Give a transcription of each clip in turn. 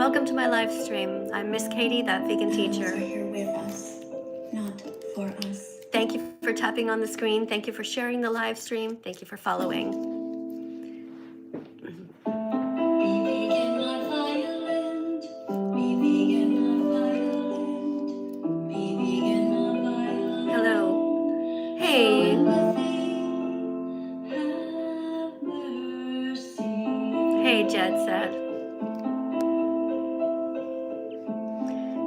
Welcome to my live stream. I'm Miss Katie, that vegan teacher. Here with us, not for us. Thank you for tapping on the screen. Thank you for sharing the live stream. Thank you for following. Be vegan, not violent. Be vegan, not violent. Be vegan, not violent. Hello. Hey. Have mercy. Hey, Jet said.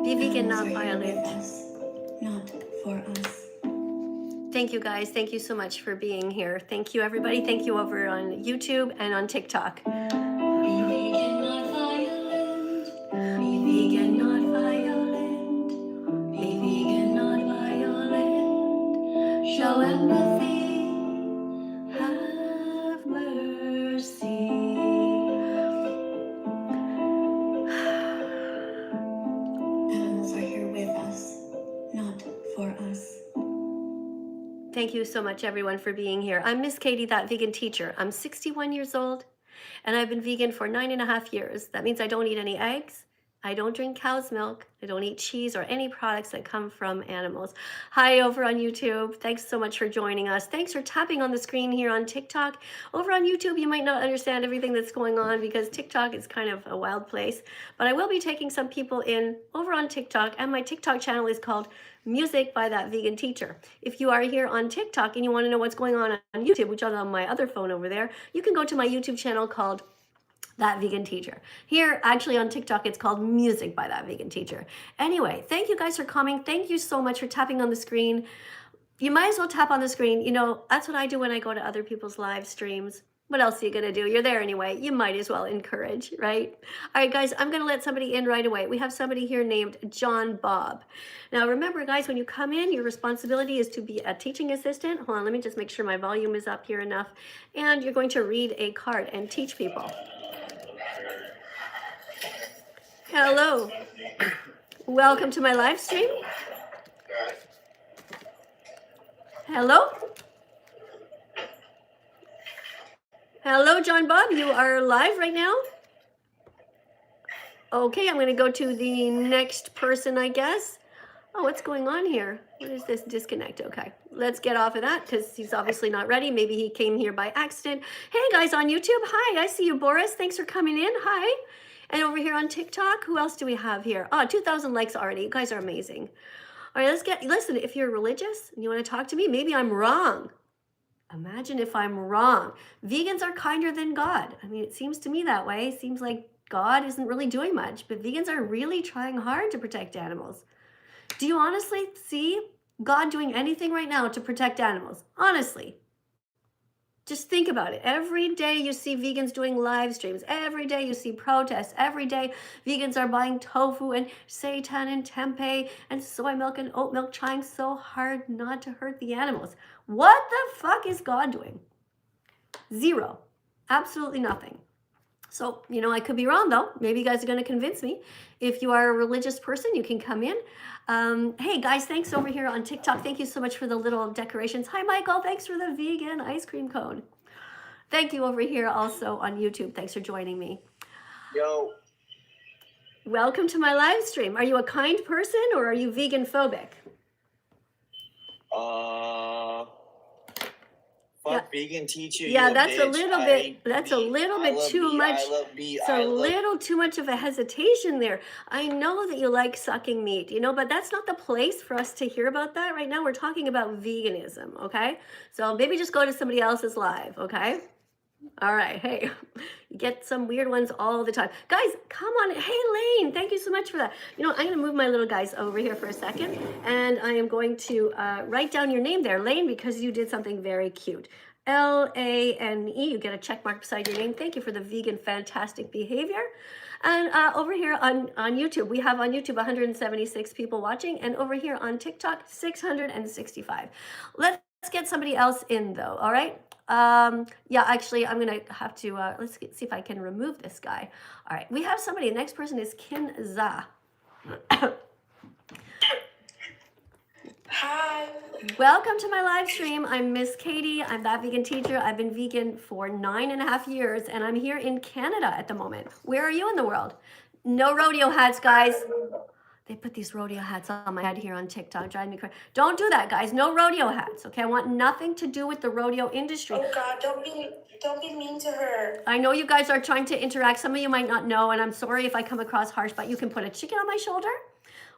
Be vegan, not violent. Not for us. Thank you guys. Thank you so much for being here. Thank you, everybody. Thank you over on YouTube and on TikTok. Be vegan, not violent. Be vegan, not violent. Be vegan, not violent. Show empathy. Have mercy. Animals are here with us, not for us. Thank you so much, everyone, for being here. I'm Miss Katie, that vegan teacher. I'm 61 years old, and I've been vegan for 9.5 years. That means I don't eat any eggs. I don't drink cow's milk. I don't eat cheese or any products that come from animals. Hi, over on YouTube. Thanks so much for joining us. Thanks for tapping on the screen here on TikTok. Over on YouTube, you might not understand everything that's going on because TikTok is kind of a wild place. But I will be taking some people in over on TikTok, and my TikTok channel is called Music by That Vegan Teacher. If you are here on TikTok and you want to know what's going on YouTube, which is on my other phone over there, you can go to my YouTube channel called That Vegan Teacher. Here, actually on TikTok, it's called Music by That Vegan Teacher. Anyway, thank you guys for coming. Thank you so much for tapping on the screen. You might as well tap on the screen. You know, that's what I do when I go to other people's live streams. What else are you going to do? You're there anyway. You might as well encourage, right? All right, guys, I'm going to let somebody in right away. We have somebody here named John Bob. Now, remember, guys, when you come in, your responsibility is to be a teaching assistant. Hold on, let me just make sure my volume is up here enough. And you're going to read a card and teach people. Hello. Welcome to my live stream. Hello. Hello, John Bob. You are live right now. Okay, I'm going to go to the next person, I guess. Oh, what's going on here? What is this disconnect? Okay, let's get off of that because he's obviously not ready. Maybe he came here by accident. Hey, guys on YouTube. Hi, I see you, Boris. Thanks for coming in. Hi. And over here on TikTok, who else do we have here? Oh, 2,000 likes already. You guys are amazing. All right, listen, if you're religious and you want to talk to me, maybe I'm wrong. Imagine if I'm wrong. Vegans are kinder than God. I mean, it seems to me that way. It seems like God isn't really doing much, but vegans are really trying hard to protect animals. Do you honestly see God doing anything right now to protect animals? Honestly. Just think about it. Every day you see vegans doing live streams. Every day you see protests. Every day vegans are buying tofu and seitan and tempeh and soy milk and oat milk, trying so hard not to hurt the animals. What the fuck is God doing? Zero. Absolutely nothing. So, you know, I could be wrong though. Maybe you guys are going to convince me. If you are a religious person, you can come in. Hey guys, thanks over here on TikTok. Thank you so much for the little decorations. Hi, Michael. Thanks for the vegan ice cream cone. Thank you over here also on YouTube. Thanks for joining me. Yo. Welcome to my live stream. Are you a kind person or are you vegan phobic? Fuck vegan teacher. Yeah, that's a little bit. That's a little bit too much. It's a little too much of a hesitation there. I know that you like sucking meat, you know, but that's not the place for us to hear about that right now. We're talking about veganism, okay? So maybe just go to somebody else's live, okay? All right, hey, you get some weird ones all the time. Guys, come on. Hey, Lane, thank you so much for that. You know, I'm going to move my little guys over here for a second, and I am going to write down your name there, Lane, because you did something very cute. L-A-N-E, you get a check mark beside your name. Thank you for the vegan fantastic behavior. And over here on YouTube, we have on YouTube 176 people watching, and over here on TikTok, 665. Let's get somebody else in, though, all right? Yeah, actually, I'm going to have to, see if I can remove this guy. All right, we have somebody. The next person is Kin Za. Hi. Welcome to my live stream. I'm Miss Katie. I'm that vegan teacher. I've been vegan for 9.5 years, and I'm here in Canada at the moment. Where are you in the world? No rodeo hats, guys. They put these rodeo hats on my head here on TikTok, driving me crazy. Don't do that, guys. No rodeo hats, okay? I want nothing to do with the rodeo industry. Oh God, don't be mean to her. I know you guys are trying to interact. Some of you might not know, and I'm sorry if I come across harsh, but you can put a chicken on my shoulder.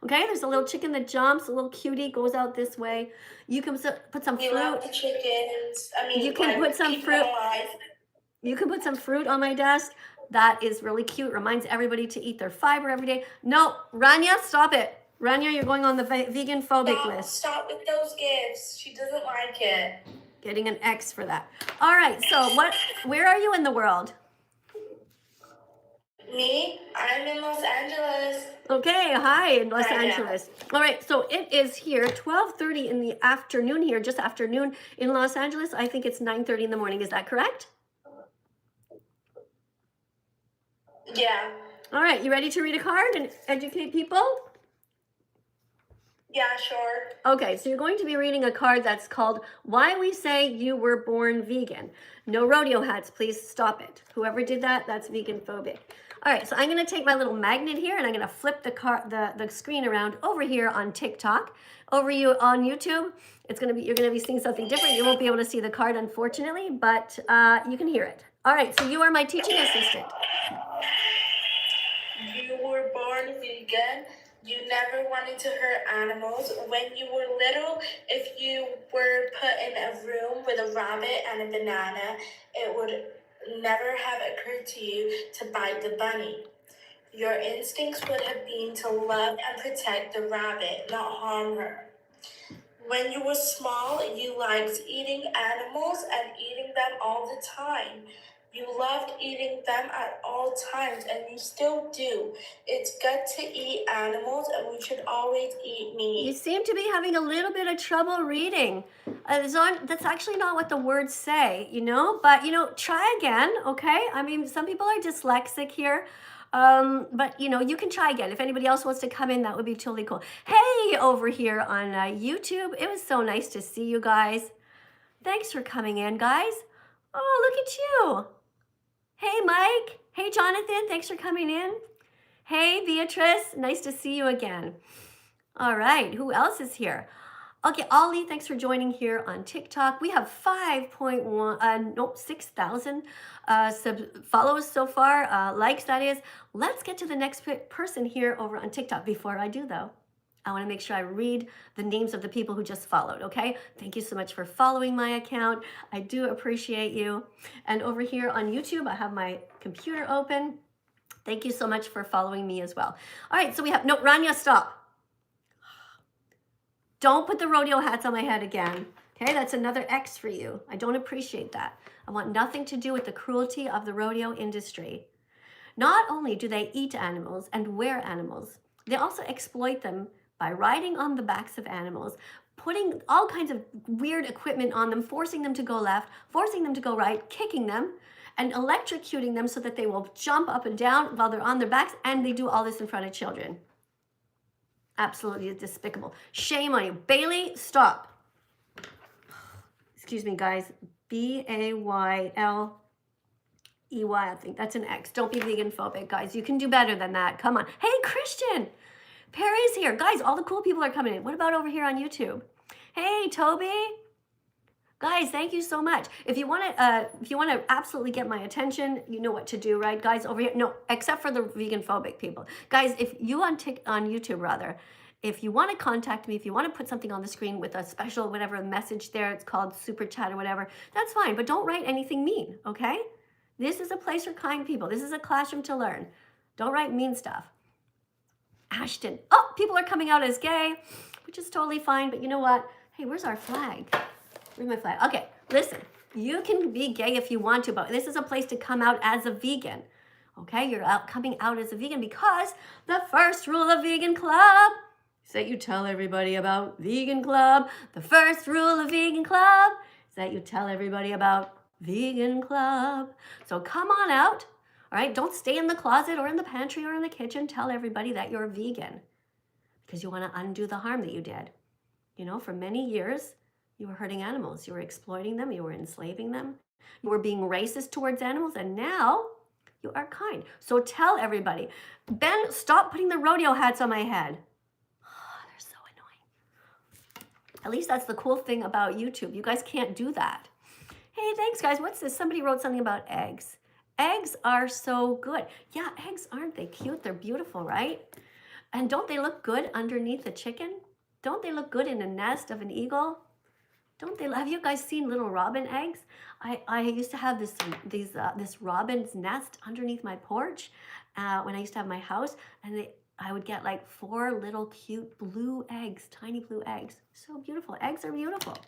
Okay, there's a little chicken that jumps, a little cutie goes out this way. You can put some We fruit. love the chickens. I mean, You can like, put some keep fruit. them alive. You can put some fruit on my desk. That is really cute. Reminds everybody to eat their fiber every day. No, Rania, stop it. Rania, you're going on the vegan phobic list. Stop with those gifts. She doesn't like it. Getting an X for that. All right, so where are you in the world? Me? I'm in Los Angeles. Okay, hi in Los Hi, yeah. Angeles. All right, so it is here 12:30 in the afternoon here, just afternoon in Los Angeles. I think it's 9:30 in the morning. Is that correct? Yeah. All right, you ready to read a card and educate people? Yeah, sure. Okay, so you're going to be reading a card that's called Why We Say You Were Born Vegan. No rodeo hats, please stop it. Whoever did that, that's vegan phobic. All right, so I'm going to take my little magnet here and I'm going to flip the screen around over here on TikTok. Over you on YouTube, you're going to be seeing something different. You won't be able to see the card, unfortunately, but you can hear it. All right, so you are my teaching assistant. You were born vegan. You never wanted to hurt animals. When you were little, if you were put in a room with a rabbit and a banana, it would never have occurred to you to bite the bunny. Your instincts would have been to love and protect the rabbit, not harm her. When you were small, you liked eating animals and eating them all the time. You loved eating them at all times, and you still do. It's good to eat animals, and we should always eat meat. You seem to be having a little bit of trouble reading. That's actually not what the words say, but, try again, okay? I mean, some people are dyslexic here. But you can try again. If anybody else wants to come in, that would be totally cool. Hey, over here on YouTube, it was so nice to see you guys. Thanks for coming in, guys. Oh, look at you. Hey, Mike. Hey, Jonathan. Thanks for coming in. Hey, Beatrice. Nice to see you again. All right. Who else is here? Okay, Ollie, thanks for joining here on TikTok. We have 6,000 follows so far, likes that is. Let's get to the next person here over on TikTok. Before I do though, I wanna make sure I read the names of the people who just followed, okay? Thank you so much for following my account. I do appreciate you. And over here on YouTube, I have my computer open. Thank you so much for following me as well. All right, so we have, no, Rania, stop. Don't put the rodeo hats on my head again. Okay, that's another X for you. I don't appreciate that. I want nothing to do with the cruelty of the rodeo industry. Not only do they eat animals and wear animals, they also exploit them by riding on the backs of animals, putting all kinds of weird equipment on them, forcing them to go left, forcing them to go right, kicking them, and electrocuting them so that they will jump up and down while they're on their backs, and they do all this in front of children. Absolutely despicable. Shame on you. Bailey, stop. Excuse me, guys. Bayley, I think that's an X. Don't be vegan phobic, guys. You can do better than that. Come on. Hey, Christian. Perry's here. Guys, all the cool people are coming in. What about over here on YouTube? Hey, Toby. Guys, thank you so much. If you want to absolutely get my attention, you know what to do, right? Guys, over here, no, except for the vegan phobic people. Guys, if you on YouTube rather, if you want to contact me, if you want to put something on the screen with a special whatever message there, it's called super chat or whatever, that's fine, but don't write anything mean, okay? This is a place for kind people. This is a classroom to learn. Don't write mean stuff. Ashton. Oh, people are coming out as gay, which is totally fine, but you know what? Hey, where's our flag? Where's my flag? Okay, listen, you can be gay if you want to, but this is a place to come out as a vegan. Okay, you're coming out as a vegan because the first rule of Vegan Club is that you tell everybody about Vegan Club. The first rule of Vegan Club is that you tell everybody about Vegan Club. So come on out, all right? Don't stay in the closet or in the pantry or in the kitchen. Tell everybody that you're vegan because you want to undo the harm that you did. You know, for many years, you were hurting animals. You were exploiting them. You were enslaving them. You were being racist towards animals. And now You are kind. So tell everybody. Ben, stop putting the rodeo hats on my head. Oh, they're so annoying. At least that's the cool thing about YouTube. You guys can't do that. Hey, thanks, guys. What's this? Somebody wrote something about eggs. Eggs are so good. Yeah, eggs, aren't they cute? They're beautiful, right? And don't they look good underneath a chicken? Don't they look good in a nest of an eagle? Don't they? Have you guys seen little robin eggs? I used to have this robin's nest underneath my porch when I used to have my house, and I would get like 4 little cute blue eggs, tiny blue eggs. So beautiful. Eggs are beautiful.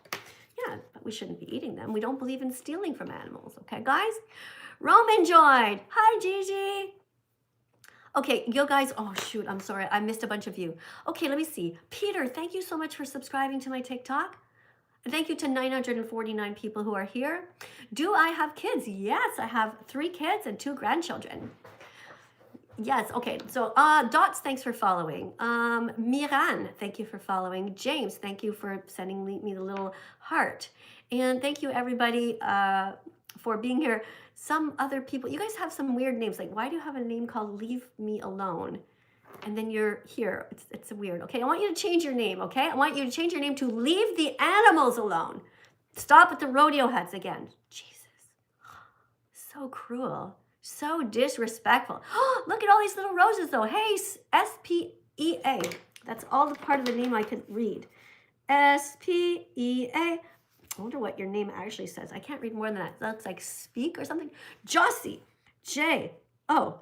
Yeah, but we shouldn't be eating them. We don't believe in stealing from animals. Okay, guys? Roman joined. Hi, Gigi. Okay, you guys, oh shoot, I'm sorry. I missed a bunch of you. Okay, let me see. Peter, thank you so much for subscribing to my TikTok. Thank you to 949 people who are here. Do I have kids? Yes, I have 3 kids and 2 grandchildren. Yes, okay, so Dots, thanks for following. Miran, thank you for following. James, thank you for sending me the little heart. And thank you everybody for being here. Some other people, you guys have some weird names. Like, why do you have a name called Leave Me Alone? And then you're here. It's weird. Okay, I want you to change your name, okay? I want you to change your name to Leave the Animals Alone. Stop with the rodeo hats again. Jesus. So cruel. So disrespectful. Look at all these little roses though. Hey, S-P-E-A. That's all the part of the name I could read. S-P-E-A. I wonder what your name actually says. I can't read more than that. That looks like speak or something. Jossie. J-O-S-S.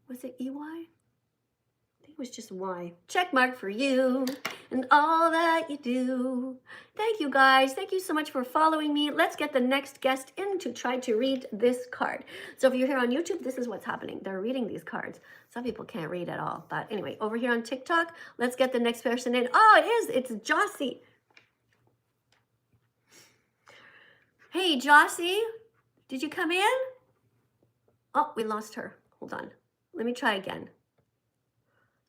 Was it E-Y? I think it was just Y. Check mark for you and all that you do. Thank you, guys. Thank you so much for following me. Let's get the next guest in to try to read this card. So if you're here on YouTube, this is what's happening. They're reading these cards. Some people can't read at all. But anyway, over here on TikTok, let's get the next person in. Oh, it is. It's Jossie. Hey, Jossie. Did you come in? Oh, we lost her. Hold on. Let me try again.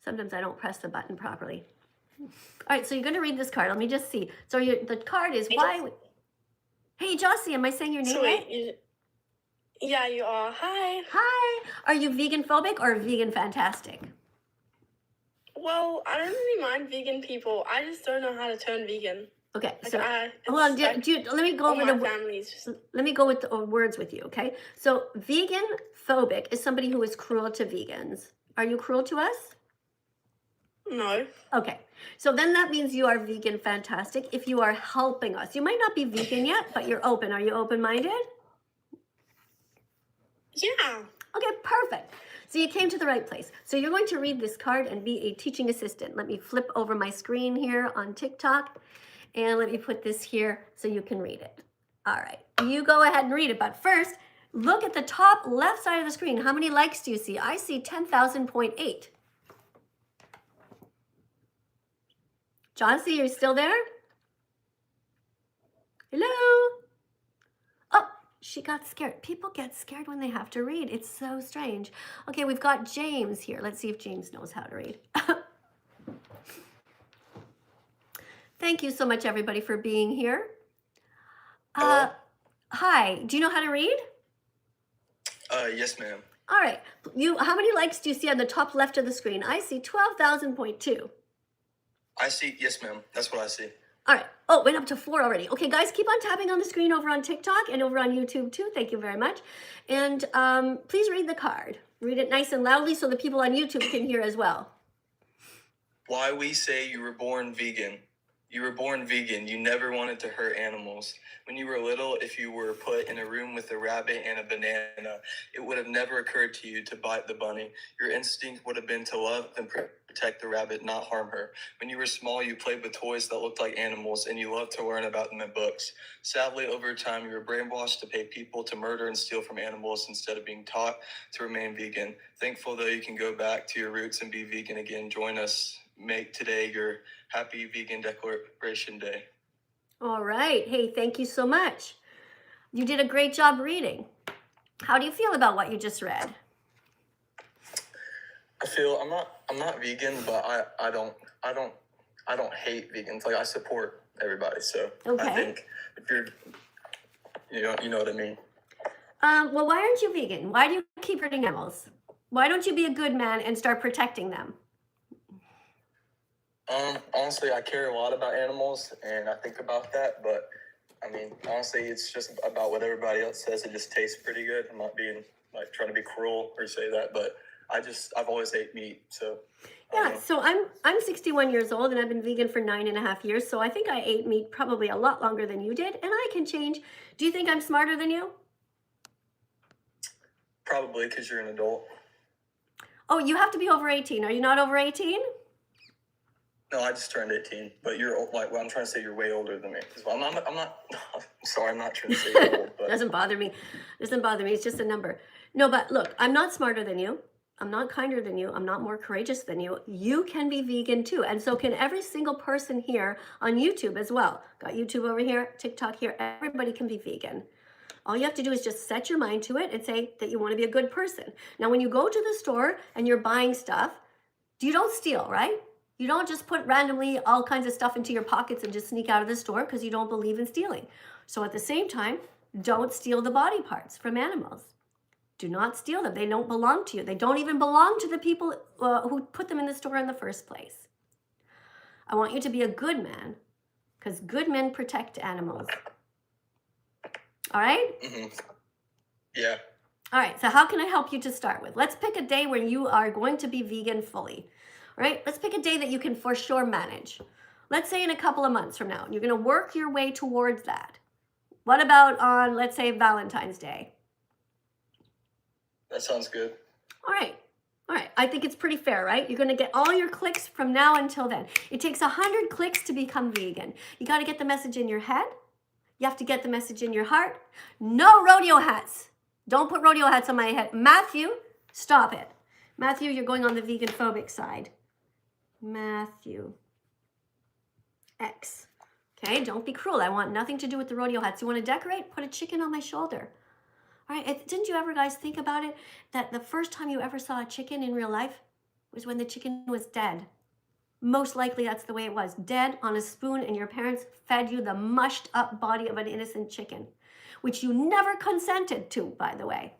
Sometimes I don't press the button properly. All right, so you're going to read this card. Let me just see. So the card is why. Hey, Jossie, am I saying your name right? Yeah, you are. Hi. Hi. Are you vegan phobic or vegan fantastic? Well, I don't really mind vegan people. I just don't know how to turn vegan. Okay, Like, so hold on. Let me go over let me go with the words with you. Okay, so vegan phobic is somebody who is cruel to vegans. Are you cruel to us? No. Okay, so then that means you are vegan fantastic if you are helping us. You might not be vegan yet, but you're open. Are you open-minded? Yeah. Okay, perfect. So you came to the right place. So you're going to read this card and be a teaching assistant. Let me flip over my screen here on TikTok. And let me put this here so you can read it. All right, you go ahead and read it. But first, look at the top left side of the screen. How many likes do you see? I see 10,000.8. Jossie, are you still there? Hello? Oh, she got scared. People get scared when they have to read. It's so strange. Okay, we've got James here. Let's see if James knows how to read. Thank you so much, everybody, for being here. Hi, do you know how to read? Yes, ma'am. All right. How many likes do you see on the top left of the screen? I see 12,000.2. I see. Yes, ma'am. That's what I see. All right. Oh, went up to 4 already. Okay, guys, keep on tapping on the screen over on TikTok and over on YouTube, too. Thank you very much. And please read the card. Read it nice and loudly so the people on YouTube can hear as well. Why we say you were born vegan. You were born vegan. You never wanted to hurt animals. When you were little, if you were put in a room with a rabbit and a banana, it would have never occurred to you to bite the bunny. Your instinct would have been to love and protect the rabbit, not harm her. When you were small, you played with toys that looked like animals, and you loved to learn about them in books. Sadly, over time, you were brainwashed to pay people to murder and steal from animals instead of being taught to remain vegan. Thankful, though, you can go back to your roots and be vegan again. Join us. Make today your Happy Vegan Declaration Day. All right. Hey, thank you so much. You did a great job reading. How do you feel about what you just read? I feel I'm not vegan, but I don't hate vegans. Like, I support everybody. So okay. I think if you're, you know what I mean. Well, why aren't you vegan? Why do you keep hurting animals? Why don't you be a good man and start protecting them? Honestly, I care a lot about animals, and I think about that. But I mean, honestly, it's just about what everybody else says. It just tastes pretty good. I'm not being like trying to be cruel or say that, but I've always ate meat, so. Yeah, so I'm 61 years old and I've been vegan for 9.5 years. So I think I ate meat probably a lot longer than you did, and I can change. Do you think I'm smarter than you? Probably because you're an adult. Oh, you have to be over 18. Are you not over 18? No, I just turned 18, but you're like. Well, I'm trying to say you're way older than me. I'm not. I'm sorry, I'm not trying to say you're old, but Doesn't bother me. Doesn't bother me. It's just a number. No, but look, I'm not smarter than you. I'm not kinder than you. I'm not more courageous than you. You can be vegan too. And so can every single person here on YouTube as well. Got YouTube over here, TikTok here. Everybody can be vegan. All you have to do is just set your mind to it and say that you want to be a good person. Now, when you go to the store and you're buying stuff, you don't steal, right? You don't just put randomly all kinds of stuff into your pockets and just sneak out of the store because you don't believe in stealing. So at the same time, don't steal the body parts from animals. Do not steal them. They don't belong to you. They don't even belong to the people who put them in the store in the first place. I want you to be a good man because good men protect animals. All right? Mm-hmm. Yeah. All right, so how can I help you to start with? Let's pick a day when you are going to be vegan fully. All right, let's pick a day that you can for sure manage. Let's say in a couple of months from now, you're going to work your way towards that. What about on, let's say, Valentine's Day? That sounds good. All right. All right. I think it's pretty fair, right? You're going to get all your clicks from now until then. It takes 100 clicks to become vegan. You got to get the message in your head. You have to get the message in your heart. No rodeo hats. Don't put rodeo hats on my head. Matthew, stop it. Matthew, you're going on the vegan-phobic side. Matthew X. Okay, don't be cruel. I want nothing to do with the rodeo hats. You want to decorate? Put a chicken on my shoulder. All right, didn't you ever guys think about it? That the first time you ever saw a chicken in real life was when the chicken was dead. Most likely that's the way it was. Dead on a spoon, and your parents fed you the mushed up body of an innocent chicken, which you never consented to, by the way.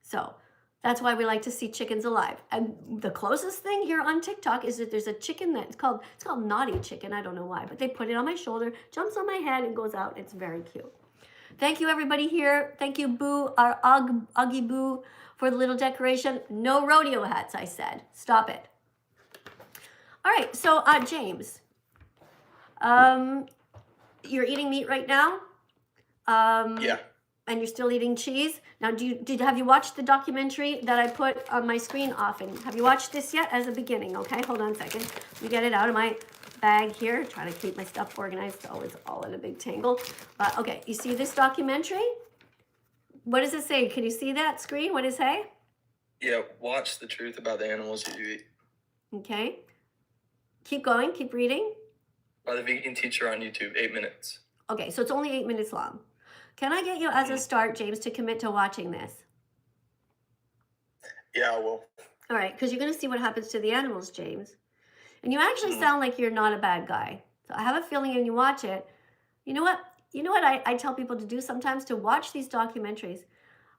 So that's why we like to see chickens alive. And the closest thing here on TikTok is that there's a chicken that's called naughty chicken. I don't know why, but they put it on my shoulder, jumps on my head, and goes out. It's very cute. Thank you, everybody here. Thank you, Boo, our Uggy Boo, for the little decoration. No rodeo hats, I said. Stop it. All right, so James, you're eating meat right now? Yeah. And you're still eating cheese? Now, have you watched the documentary that I put on my screen often? Have you watched this yet as a beginning? Okay, hold on a second. Let me get it out of my bag here. Try to keep my stuff organized so it's all in a big tangle. Okay, you see this documentary? What does it say? Can you see that screen? What does it say? Yeah, watch the truth about the animals that you eat. Okay. Keep going, keep reading. By the Vegan Teacher on YouTube, 8 minutes. Okay, so it's only 8 minutes long. Can I get you as a start, James, to commit to watching this? Yeah, I will. All right, because you're going to see what happens to the animals, James. And you actually sound like you're not a bad guy. So I have a feeling when you watch it, you know what? You know what I tell people to do sometimes? To watch these documentaries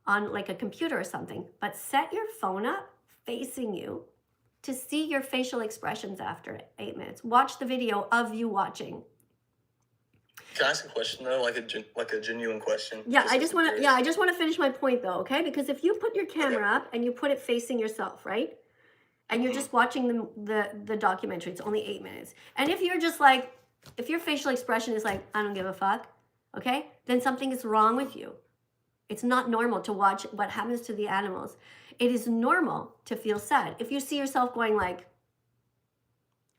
on like a computer or something, but set your phone up facing you to see your facial expressions after 8 minutes. Watch the video of you watching. Can I ask a question though, like a genuine question? Yeah, I just want to finish my point though, okay? Because if you put your camera up and you put it facing yourself, right? And you're just watching the documentary, it's only 8 minutes. And if you're just like, if your facial expression is like, I don't give a fuck, okay? Then something is wrong with you. It's not normal to watch what happens to the animals. It is normal to feel sad. If you see yourself going like,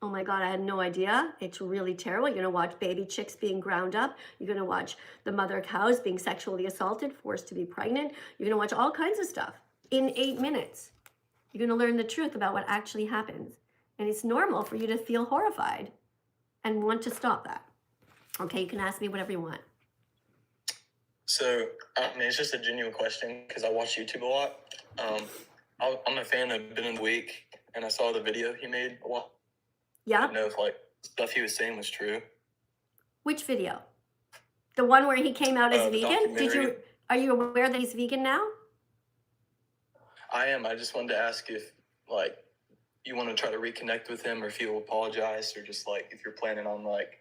oh my God, I had no idea. It's really terrible. You're going to watch baby chicks being ground up. You're going to watch the mother cows being sexually assaulted, forced to be pregnant. You're going to watch all kinds of stuff in 8 minutes. You're going to learn the truth about what actually happens. And it's normal for you to feel horrified and want to stop that. Okay, you can ask me whatever you want. So, I mean, it's just a genuine question because I watch YouTube a lot. I'm a fan of Ben and the Week, and I saw the video he made a while. Yeah? I didn't know if like stuff he was saying was true. Which video? The one where he came out as vegan? Are you aware that he's vegan now? I am. I just wanted to ask if, like, you want to try to reconnect with him, or if he'll apologize, or just like if you're planning on, like,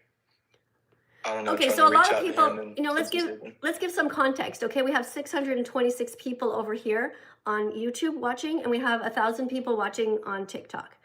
I don't know. Okay, trying so to a lot reach of out to people, him and you know, fix his decision. let's give some context. Okay, we have 626 people over here on YouTube watching, and we have 1,000 people watching on TikTok.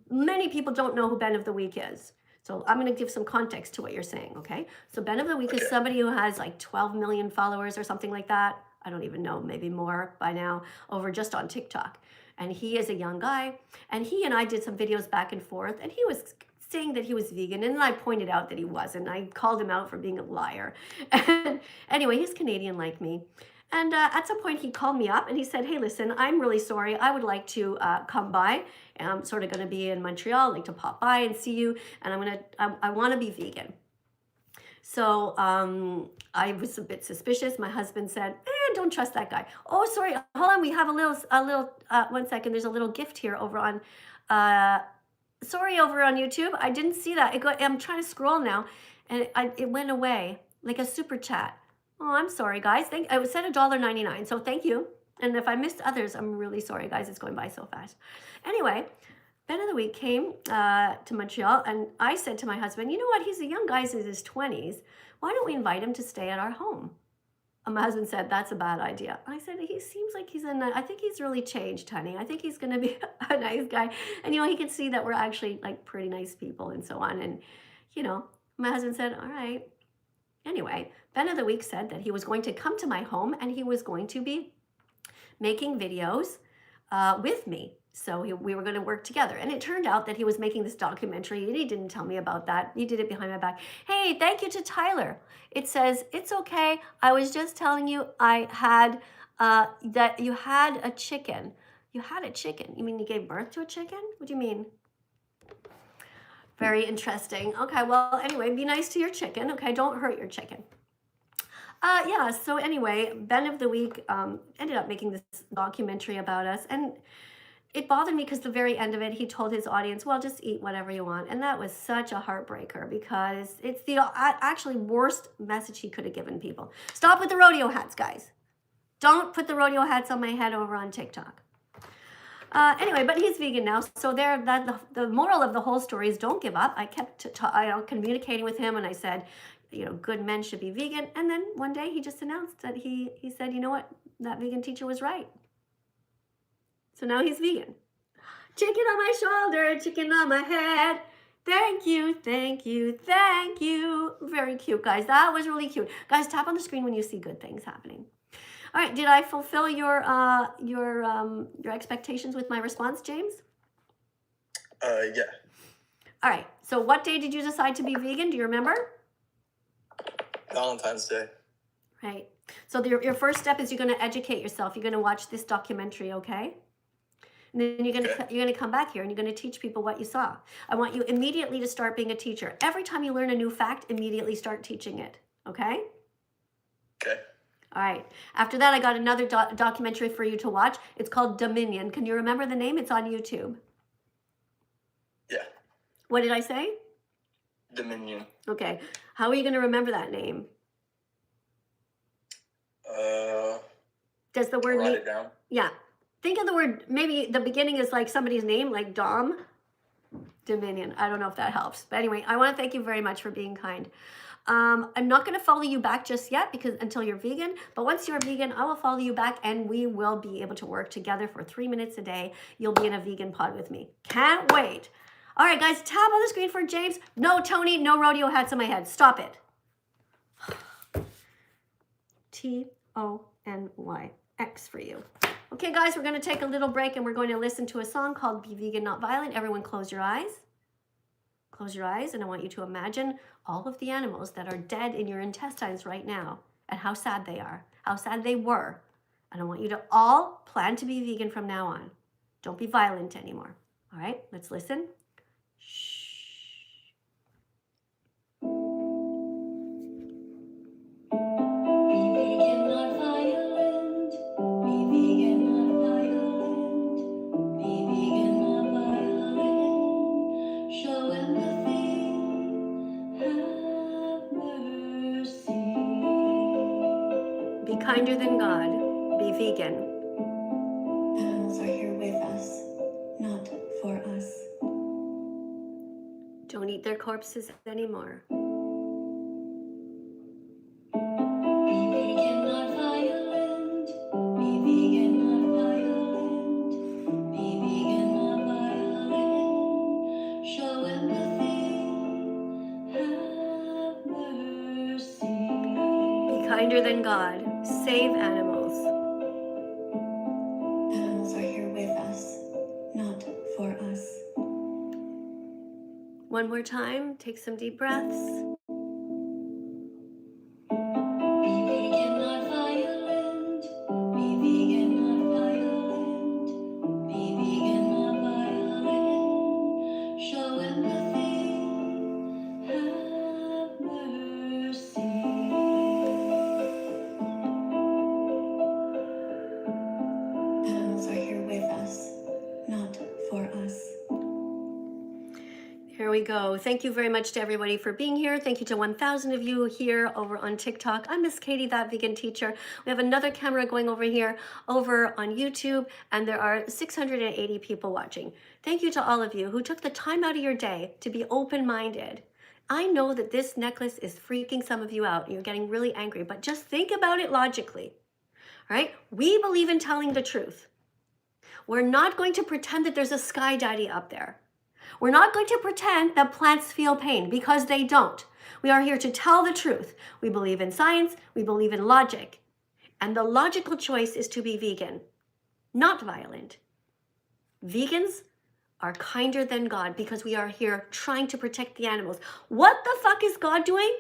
Many people don't know who Ben of the Week is. So I'm going to give some context to what you're saying, okay? So Ben of the Week is Okay. somebody who has like 12 million followers or something like that. I don't even know, maybe more by now, over just on TikTok. And he is a young guy, and he and I did some videos back and forth, and he was saying that he was vegan, and then I pointed out that he wasn't. I called him out for being a liar. And anyway, he's Canadian like me. And at some point he called me up and he said, hey, listen, I'm really sorry. I would like to come by. I'm sort of going to be in Montreal, I'd like to pop by and see you. And I want to be vegan. So I was a bit suspicious. My husband said, don't trust that guy. Oh, sorry. Hold on. We have a little, 1 second. There's a little gift here over on, sorry, over on YouTube. I didn't see that. I'm trying to scroll now and it went away like a super chat. Oh, I'm sorry, guys. I said $1.99, so thank you. And if I missed others, I'm really sorry, guys. It's going by so fast. Anyway, Ben of the Week came to Montreal, and I said to my husband, you know what? He's a young guy, he's in his 20s. Why don't we invite him to stay at our home? And my husband said, that's a bad idea. I said, he seems like I think he's really changed, honey. I think he's going to be a nice guy. And, you know, he can see that we're actually like pretty nice people and so on. And, you know, my husband said, all right. Anyway, Ben of the Week said that he was going to come to my home and he was going to be making videos with me. So we were going to work together. And it turned out that he was making this documentary, and he didn't tell me about that. He did it behind my back. Hey, thank you to Tyler. It says, it's okay. I was just telling you I had, that you had a chicken. You had a chicken. You mean you gave birth to a chicken? What do you mean? Very interesting. Okay, well, anyway, be nice to your chicken. Okay, don't hurt your chicken. Yeah, so anyway, Ben of the Week ended up making this documentary about us, and it bothered me because the very end of it, he told his audience, well, just eat whatever you want. And that was such a heartbreaker because it's the actually worst message he could have given people. Stop with the rodeo hats, guys. Don't put the rodeo hats on my head over on TikTok. Anyway, but he's vegan now. So the moral of the whole story is don't give up. I kept communicating with him, and I said, you know, good men should be vegan. And then one day he just announced that he said, you know what, that vegan teacher was right. So now he's vegan. Chicken on my shoulder, chicken on my head. Thank you, thank you, thank you. Very cute, guys. That was really cute. Guys, tap on the screen when you see good things happening. All right, did I fulfill your expectations with my response, James? Yeah. All right, so what day did you decide to be vegan? Do you remember? Valentine's Day. Right. So your first step is you're going to educate yourself. You're going to watch this documentary, okay? And then you're going to come back here and you're going to teach people what you saw. I want you immediately to start being a teacher. Every time you learn a new fact, immediately start teaching it, okay? Okay. All right. After that, I got another documentary for you to watch. It's called Dominion. Can you remember the name? It's on YouTube. Yeah. What did I say? Dominion. Okay. How are you going to remember that name? Does the word Write it down. Yeah. Think of the word, maybe the beginning is like somebody's name, like Dom. Dominion. I don't know if that helps. But anyway, I want to thank you very much for being kind. I'm not going to follow you back just yet because until you're vegan. But once you're vegan, I will follow you back and we will be able to work together for 3 minutes a day. You'll be in a vegan pod with me. Can't wait. All right, guys, tap on the screen for James. No, Tony, no rodeo hats on my head. Stop it. Tony X for you. Okay, guys, we're going to take a little break and we're going to listen to a song called Be Vegan, Not Violent. Everyone close your eyes. Close your eyes, and I want you to imagine all of the animals that are dead in your intestines right now and how sad they are, how sad they were. And I want you to all plan to be vegan from now on. Don't be violent anymore. All right, let's listen. Shh. kinder than God. Be vegan. Animals are here with us, not for us. Don't eat their corpses anymore. Be vegan, not violent. Be vegan, not violent. Be vegan, not violent. Show empathy. Have mercy. Be kinder than God. Save animals. Animals are here with us, not for us. One more time. Take some deep breaths. Be vegan, not violent. Be vegan, not violent. Be vegan, not violent. Show empathy. Have mercy. Animals are here with us, not for us. Here we go. Thank you very much to everybody for being here. Thank you to 1,000 of you here over on TikTok. I'm Miss Katie, That Vegan Teacher. We have another camera going over here over on YouTube, and there are 680 people watching. Thank you to all of you who took the time out of your day to be open-minded. I know that this necklace is freaking some of you out. You're getting really angry, but just think about it logically. All right? We believe in telling the truth. We're not going to pretend that there's a sky daddy up there. We're not going to pretend that plants feel pain, because they don't. We are here to tell the truth. We believe in science. We believe in logic. And the logical choice is to be vegan, not violent. Vegans are kinder than God because we are here trying to protect the animals. What the fuck is God doing?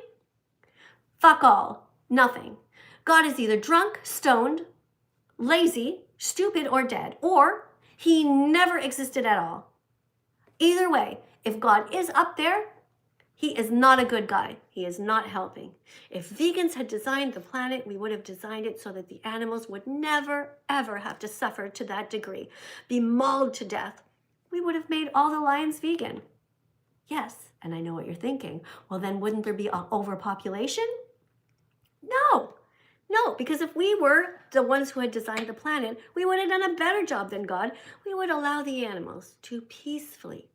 Fuck all. Nothing. God is either drunk, stoned, lazy, stupid, or dead, or he never existed at all. Either way, if God is up there, he is not a good guy. He is not helping. If vegans had designed the planet, we would have designed it so that the animals would never, ever have to suffer to that degree, be mauled to death. We would have made all the lions vegan. Yes, and I know what you're thinking. Well, then wouldn't there be an overpopulation? No. No, because if we were the ones who had designed the planet, we would have done a better job than God. We would allow the animals to peacefully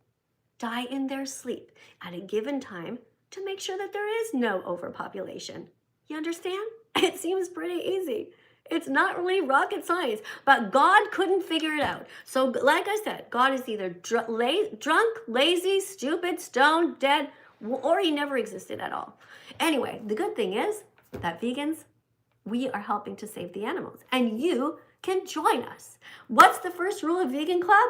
die in their sleep at a given time to make sure that there is no overpopulation. You understand? It seems pretty easy. It's not really rocket science, but God couldn't figure it out. So like I said, God is either drunk, lazy, stupid, stoned, dead, or he never existed at all. Anyway, the good thing is that vegans, we are helping to save the animals, and you can join us. What's the first rule of Vegan Club?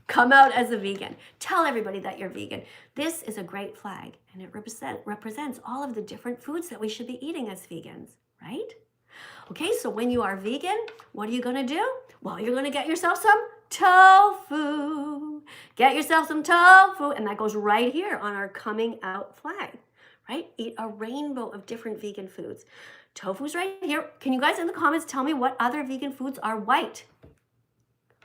Come out as a vegan. Tell everybody that you're vegan. This is a great flag, and it represents all of the different foods that we should be eating as vegans, right? Okay, so when you are vegan, what are you gonna do? Well, you're gonna get yourself some tofu. Get yourself some tofu, and that goes right here on our coming out flag, right? Eat a rainbow of different vegan foods. Tofu's right here. Can you guys in the comments tell me what other vegan foods are white?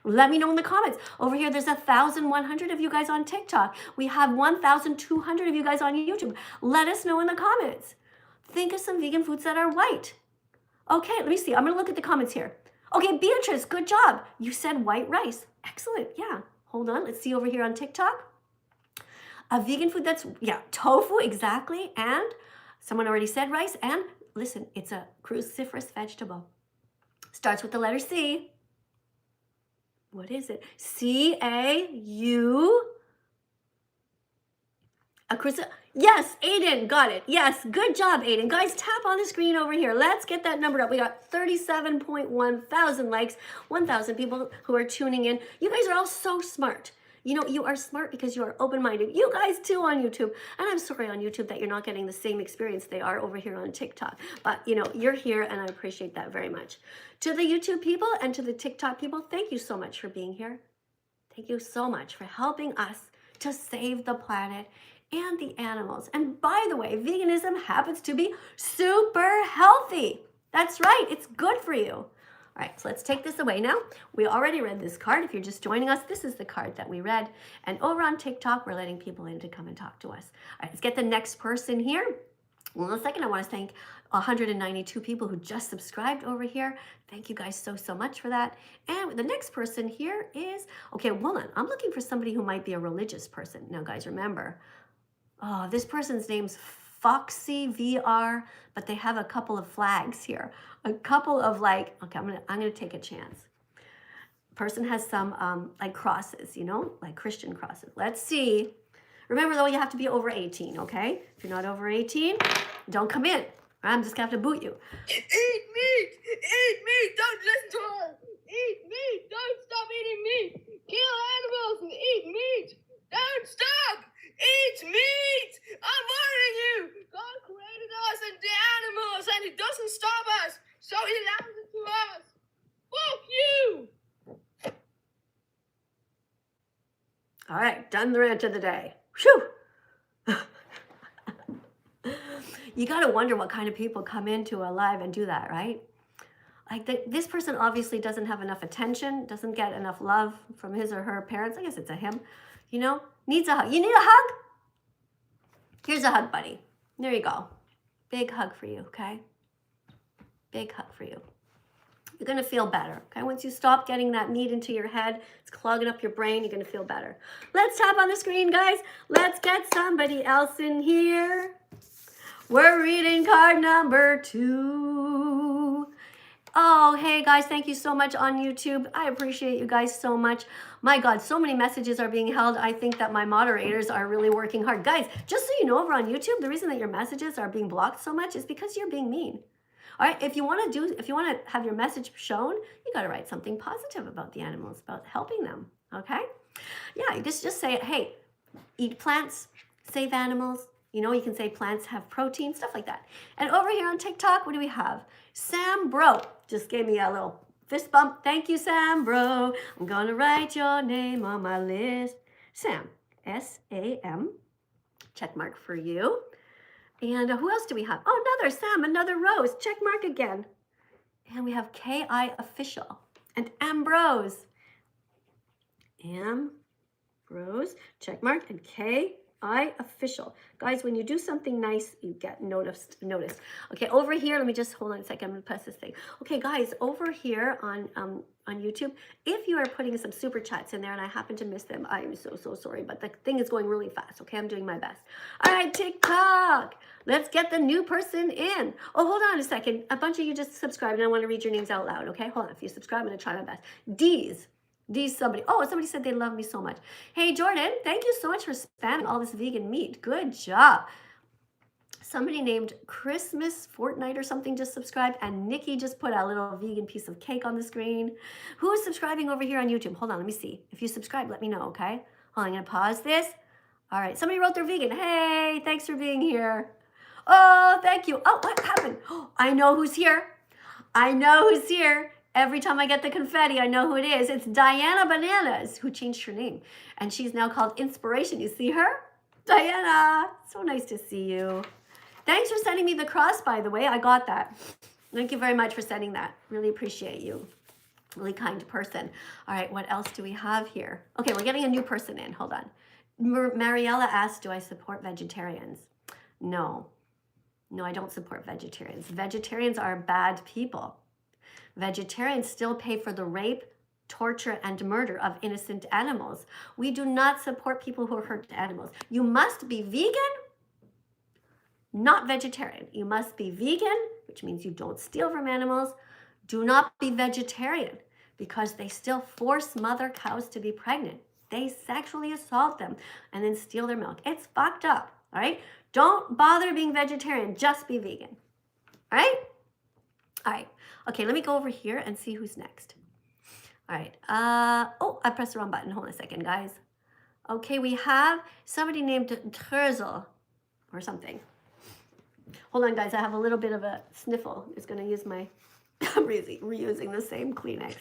Let me know in the comments. Over here, there's 1,100 of you guys on TikTok. We have 1,200 of you guys on YouTube. Let us know in the comments. Think of some vegan foods that are white. Okay, let me see. I'm going to look at the comments here. Okay, Beatrice, good job. You said white rice. Excellent. Yeah. Hold on. Let's see over here on TikTok. A vegan food that's, yeah, tofu, exactly. And someone already said rice. And listen, it's a cruciferous vegetable. Starts with the letter C. What is it? C-A-U. Yes, Aiden, got it. Yes, good job, Aiden. Guys, tap on the screen over here. Let's get that number up. We got 37.1 thousand likes, 1,000 people who are tuning in. You guys are all so smart. You know, you are smart because you are open-minded. You guys too on YouTube. And I'm sorry on YouTube that you're not getting the same experience they are over here on TikTok. But, you know, you're here and I appreciate that very much. To the YouTube people and to the TikTok people, thank you so much for being here. Thank you so much for helping us to save the planet and the animals. And by the way, veganism happens to be super healthy. That's right. It's good for you. All right, so let's take this away now. We already read this card. If you're just joining us, this is the card that we read. And over on TikTok, we're letting people in to come and talk to us. All right, let's get the next person here. One second, I want to thank 192 people who just subscribed over here. Thank you guys so much for that. And the next person here is, okay, hold on. I'm looking for somebody who might be a religious person. Now, guys, remember, this person's name's Foxy VR, but they have a couple of flags here. A couple of like, okay, I'm gonna take a chance. Person has some like crosses, you know, like Christian crosses. Let's see. Remember though, you have to be over 18, okay? If you're not over 18, don't come in. I'm just gonna have to boot you. Eat meat! Eat meat! Don't listen to her! Eat meat! Don't stop eating meat! Kill animals and eat meat! Don't stop! Eat meat! I'm warning you! God created us and the animals and He doesn't stop us! So He allows it to us! Fuck you! All right, done the rant of the day. Whew! You gotta wonder what kind of people come into a live and do that, right? Like this person obviously doesn't have enough attention, doesn't get enough love from his or her parents. I guess it's a him, you know? Needs a hug. You need a hug? Here's a hug, buddy. There you go. Big hug for you, okay? Big hug for you. You're gonna feel better, okay? Once you stop getting that meat into your head, it's clogging up your brain, you're gonna feel better. Let's tap on the screen, guys. Let's get somebody else in here. We're reading card number 2. Oh, hey guys, thank you so much on YouTube. I appreciate you guys so much. My God, so many messages are being held. I think that my moderators are really working hard. Guys, just so you know, over on YouTube, the reason that your messages are being blocked so much is because you're being mean. All right, if you want to have your message shown, you got to write something positive about the animals, about helping them, okay? Yeah, just say, hey, eat plants, save animals. You know, you can say plants have protein, stuff like that. And over here on TikTok, what do we have? Sam Bro just gave me a little fist bump. Thank you, Sam Bro. I'm going to write your name on my list. Sam, S-A-M, check mark for you. And who else do we have? Oh, another Sam, another Rose, check mark again. And we have K.I. Official and Ambrose. Ambrose, check mark, and K.I. Official. Guys, when you do something nice, you get noticed. Okay, over here, let me just hold on a second. I'm gonna press this thing. Okay, guys, over here on YouTube, if you are putting some super chats in there and I happen to miss them, I am so sorry, but the thing is going really fast. Okay, I'm doing my best. All right, TikTok, let's get the new person in. Oh, hold on a second. A bunch of you just subscribed and I want to read your names out loud. Okay, hold on. If you subscribe, I'm gonna try my best. Somebody said they love me so much. Hey, Jordan, thank you so much for spamming all this vegan meat. Good job. Somebody named Christmas Fortnite or something just subscribed, and Nikki just put a little vegan piece of cake on the screen. Who is subscribing over here on YouTube? Hold on, let me see. If you subscribe, let me know, okay? Hold on, I'm gonna pause this. All right, somebody wrote they're vegan. Hey, thanks for being here. Oh, thank you. Oh, what happened? Oh, I know who's here. Every time I get the confetti, I know who it is. It's Diana Bananas, who changed her name. And she's now called Inspiration. You see her? Diana, so nice to see you. Thanks for sending me the cross, by the way. I got that. Thank you very much for sending that. Really appreciate you. Really kind person. All right, what else do we have here? Okay, we're getting a new person in. Hold on. Mariella asked, do I support vegetarians? No, I don't support vegetarians. Vegetarians are bad people. Vegetarians still pay for the rape, torture, and murder of innocent animals. We do not support people who hurt animals. You must be vegan, not vegetarian. You must be vegan, which means you don't steal from animals. Do not be vegetarian, because they still force mother cows to be pregnant. They sexually assault them and then steal their milk. It's fucked up, all right? Don't bother being vegetarian, just be vegan, all right? All right. Okay, let me go over here and see who's next. All right. Oh, I pressed the wrong button. Hold on a second, guys. Okay, we have somebody named Trözel or something. Hold on, guys. I have a little bit of a sniffle. I'm just going to use my... I'm reusing the same Kleenex.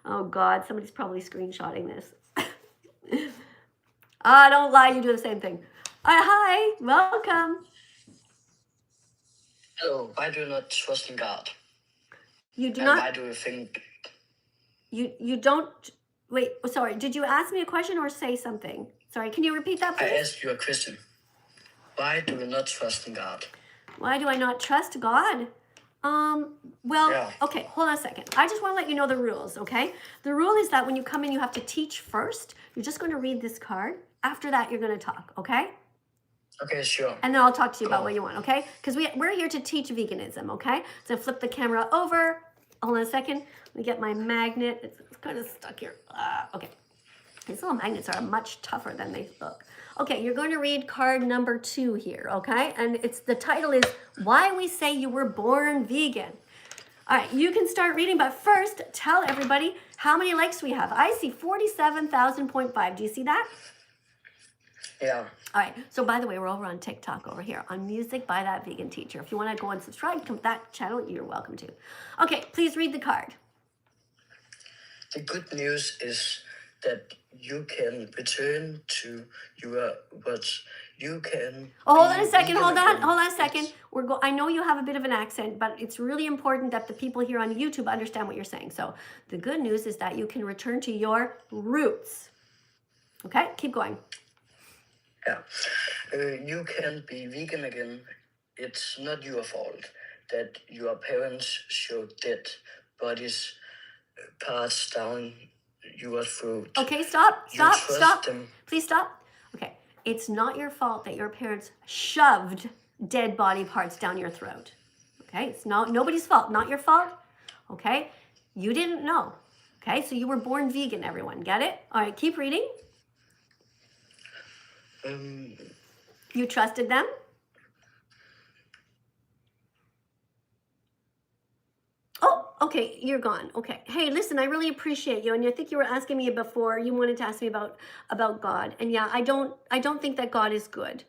Oh, God. Somebody's probably screenshotting this. Don't lie. You do the same thing. Hi. Welcome. Hello. Why do you not trust in God? You do and not. Why do you think? You don't. Wait. Sorry. Did you ask me a question or say something? Sorry. Can you repeat that, please? I asked you a question. Why do you not trust in God? Why do I not trust God? Well, Yeah. okay, hold on a second. I just want to let you know the rules, okay? The rule is that when you come in, you have to teach first. You're just going to read this card. After that, you're going to talk, okay? Okay, sure. And then I'll talk to you about Cool. what you want, okay? Because we're here to teach veganism, okay? So flip the camera over. Hold on a second. Let me get my magnet. It's kind of stuck here. Okay. These little magnets are much tougher than they look. Okay, you're going to read card number 2 here, okay? And the title is Why We Say You Were Born Vegan. All right, you can start reading, but first, tell everybody how many likes we have. I see 47,000.5. Do you see that? Yeah. All right, so by the way, we're over on TikTok over here on Music by That Vegan Teacher. If you want to go and subscribe to that channel, you're welcome to. Okay, please read the card. The good news is that you can return to your what you can. Oh, hold on be a second. vegan Hold on again. a second. I know you have a bit of an accent, but it's really important that the people here on YouTube understand what you're saying. So the good news is that you can return to your roots. Okay, keep going. Yeah. You can be vegan again. It's not your fault that your parents shoved dead bodies parts down your throat. Okay, stop. trust them. Please stop. Okay, it's not your fault that your parents shoved dead body parts down your throat. Okay, it's nobody's fault, not your fault. Okay, you didn't know. Okay, so you were born vegan, everyone. Get it? All right, keep reading. You trusted them? Oh, okay, you're gone. Okay. Hey, listen, I really appreciate you. And I think you were asking me before, you wanted to ask me about God. And yeah, I don't think that God is good.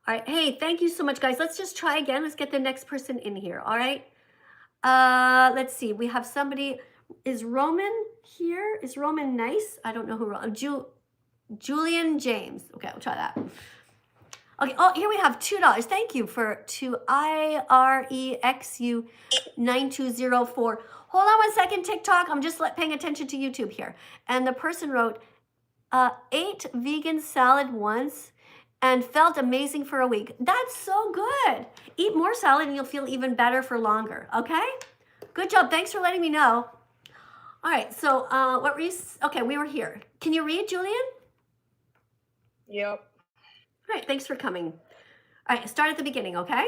All right. Hey, thank you so much, guys. Let's just try again. Let's get the next person in here. All right. Let's see. We have somebody. Is Roman here? Is Roman nice? I don't know who. Julian James. Okay, we'll try that. Okay, oh, here we have $2. Thank you to IREXU 9204. Hold on one second, TikTok. I'm just paying attention to YouTube here. And the person wrote, ate vegan salad once and felt amazing for a week. That's so good. Eat more salad and you'll feel even better for longer, okay? Good job. Thanks for letting me know. All right, so what were you, okay, we were here. Can you read, Julian? Yep. All right, thanks for coming. All right, start at the beginning, okay?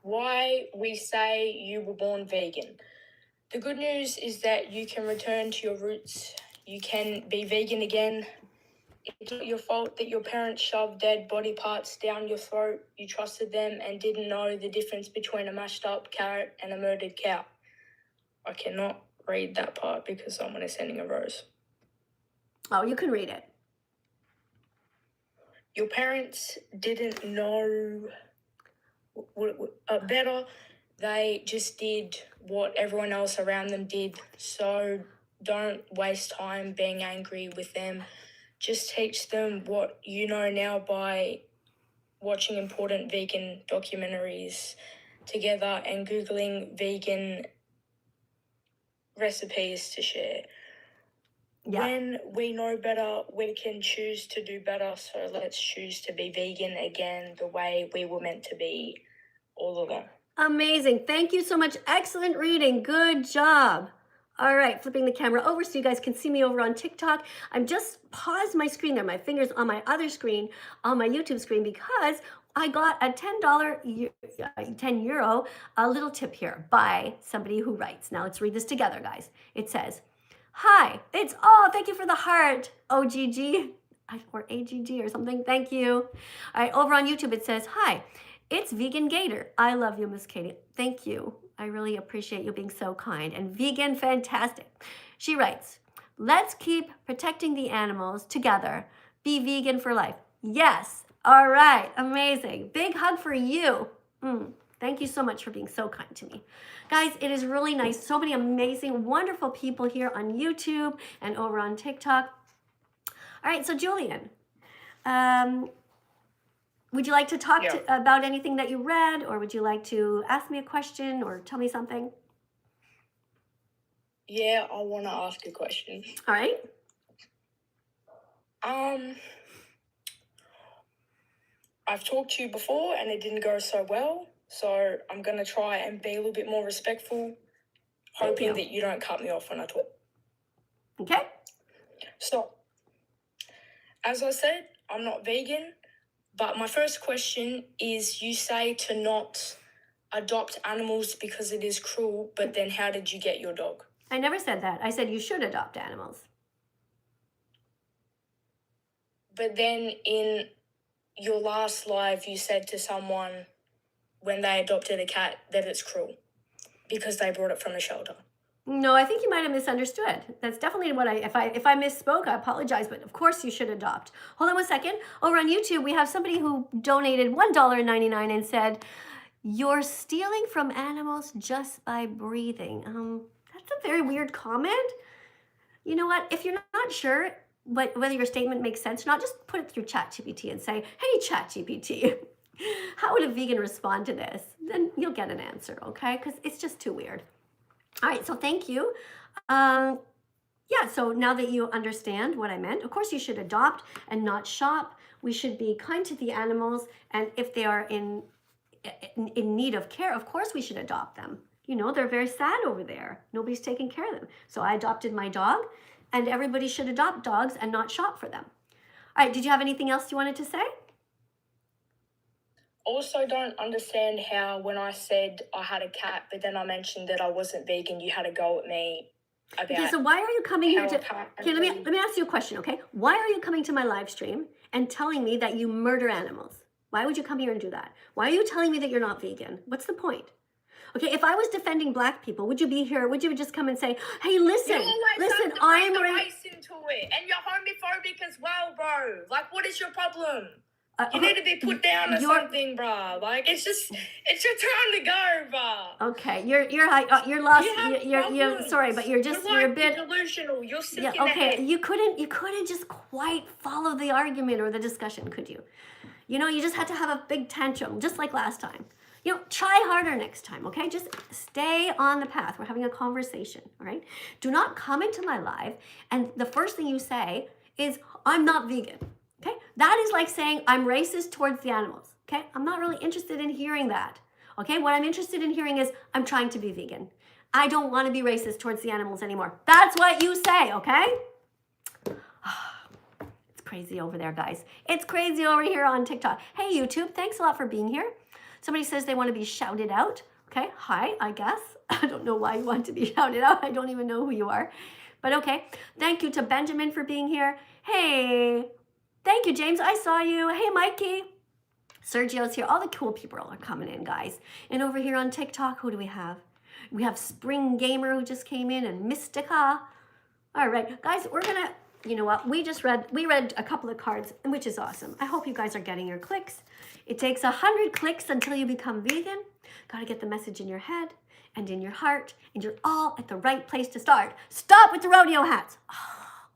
Why we say you were born vegan. The good news is that you can return to your roots. You can be vegan again. It's not your fault that your parents shoved dead body parts down your throat. You trusted them and didn't know the difference between a mashed up carrot and a murdered cow. I cannot read that part because someone is sending a rose. Oh, you can read it. Your parents didn't know better. They just did what everyone else around them did. So don't waste time being angry with them. Just teach them what you know now by watching important vegan documentaries together and Googling vegan recipes to share. Yeah. When we know better, we can choose to do better. So let's choose to be vegan again the way we were meant to be all along. Amazing. Thank you so much. Excellent reading. Good job. All right, flipping the camera over so you guys can see me over on TikTok. I'm just paused my screen there. My finger's on my other screen, on my YouTube screen, because I got a €10 a little tip here by somebody who writes. Now let's read this together, guys. It says, hi, thank you for the heart, OGG, or AGG or something. Thank you. All right, over on YouTube it says, hi, it's Vegan Gator. I love you, Miss Katie. Thank you. I really appreciate you being so kind. And Vegan Fantastic. She writes, let's keep protecting the animals together. Be vegan for life. Yes. All right. Amazing. Big hug for you. Thank you so much for being so kind to me. Guys, it is really nice. So many amazing, wonderful people here on YouTube and over on TikTok. All right. So Julian, would you like to talk about anything that you read, or would you like to ask me a question or tell me something? Yeah, I want to ask a question. All right. I've talked to you before and it didn't go so well. So I'm going to try and be a little bit more respectful, hoping that you don't cut me off when I talk. Okay. So, as I said, I'm not vegan, but my first question is, you say to not adopt animals because it is cruel, but then how did you get your dog? I never said that. I said you should adopt animals. But then in your last live, you said to someone when they adopted a cat that it's cruel because they brought it from a shelter. No, I think you might have misunderstood. That's definitely what if I misspoke, I apologize, but of course you should adopt. Hold on one second. Over on YouTube, we have somebody who donated $1.99 and said, "You're stealing from animals just by breathing." That's a very weird comment. You know what? If you're not sure whether your statement makes sense or not, just put it through ChatGPT and say, "Hey, ChatGPT, how would a vegan respond to this?" Then you'll get an answer, okay? Because it's just too weird. All right, so thank you. Yeah, so now that you understand what I meant, of course you should adopt and not shop. We should be kind to the animals, and if they are in need of care, of course we should adopt them. You know, they're very sad over there. Nobody's taking care of them. So I adopted my dog, and everybody should adopt dogs and not shop for them. All right, did you have anything else you wanted to say? Also, don't understand how when I said I had a cat, but then I mentioned that I wasn't vegan, you had a go at me about. Okay, so why are you coming here to? Okay, let really- me ask you a question. Okay, why are you coming to my live stream and telling me that you murder animals? Why would you come here and do that? Why are you telling me that you're not vegan? What's the point? Okay, if I was defending black people, would you be here? Would you just come and say, "Hey, listen, listen, I'm race into it, and you're homophobic as well, bro. Like, what is your problem? You need to be put down or something, bro. Like, it's your time to go, bro. Okay, you're lost. You're sorry, but you're a bit delusional. You're sick in the okay, head. you couldn't just quite follow the argument or the discussion, could you? You know, you just had to have a big tantrum, just like last time. You know, try harder next time, okay? Just stay on the path. We're having a conversation, all right? Do not come into my live and the first thing you say is, "I'm not vegan." Okay? That is like saying I'm racist towards the animals. Okay? I'm not really interested in hearing that. Okay? What I'm interested in hearing is I'm trying to be vegan. I don't want to be racist towards the animals anymore. That's what you say, okay? It's crazy over there, guys. It's crazy over here on TikTok. Hey, YouTube, thanks a lot for being here. Somebody says they want to be shouted out. Okay? Hi, I guess. I don't know why you want to be shouted out. I don't even know who you are. But okay. Thank you to Benjamin for being here. Hey. Thank you, James. I saw you. Hey, Mikey. Sergio's here. All the cool people are coming in, guys. And over here on TikTok, who do we have? We have Spring Gamer who just came in and Mystica. All right, guys, we're going to, you know what? We read a couple of cards, which is awesome. I hope you guys are getting your clicks. It takes 100 clicks until you become vegan. Got to get the message in your head and in your heart, and you're all at the right place to start. Stop with the rodeo hats. Oh.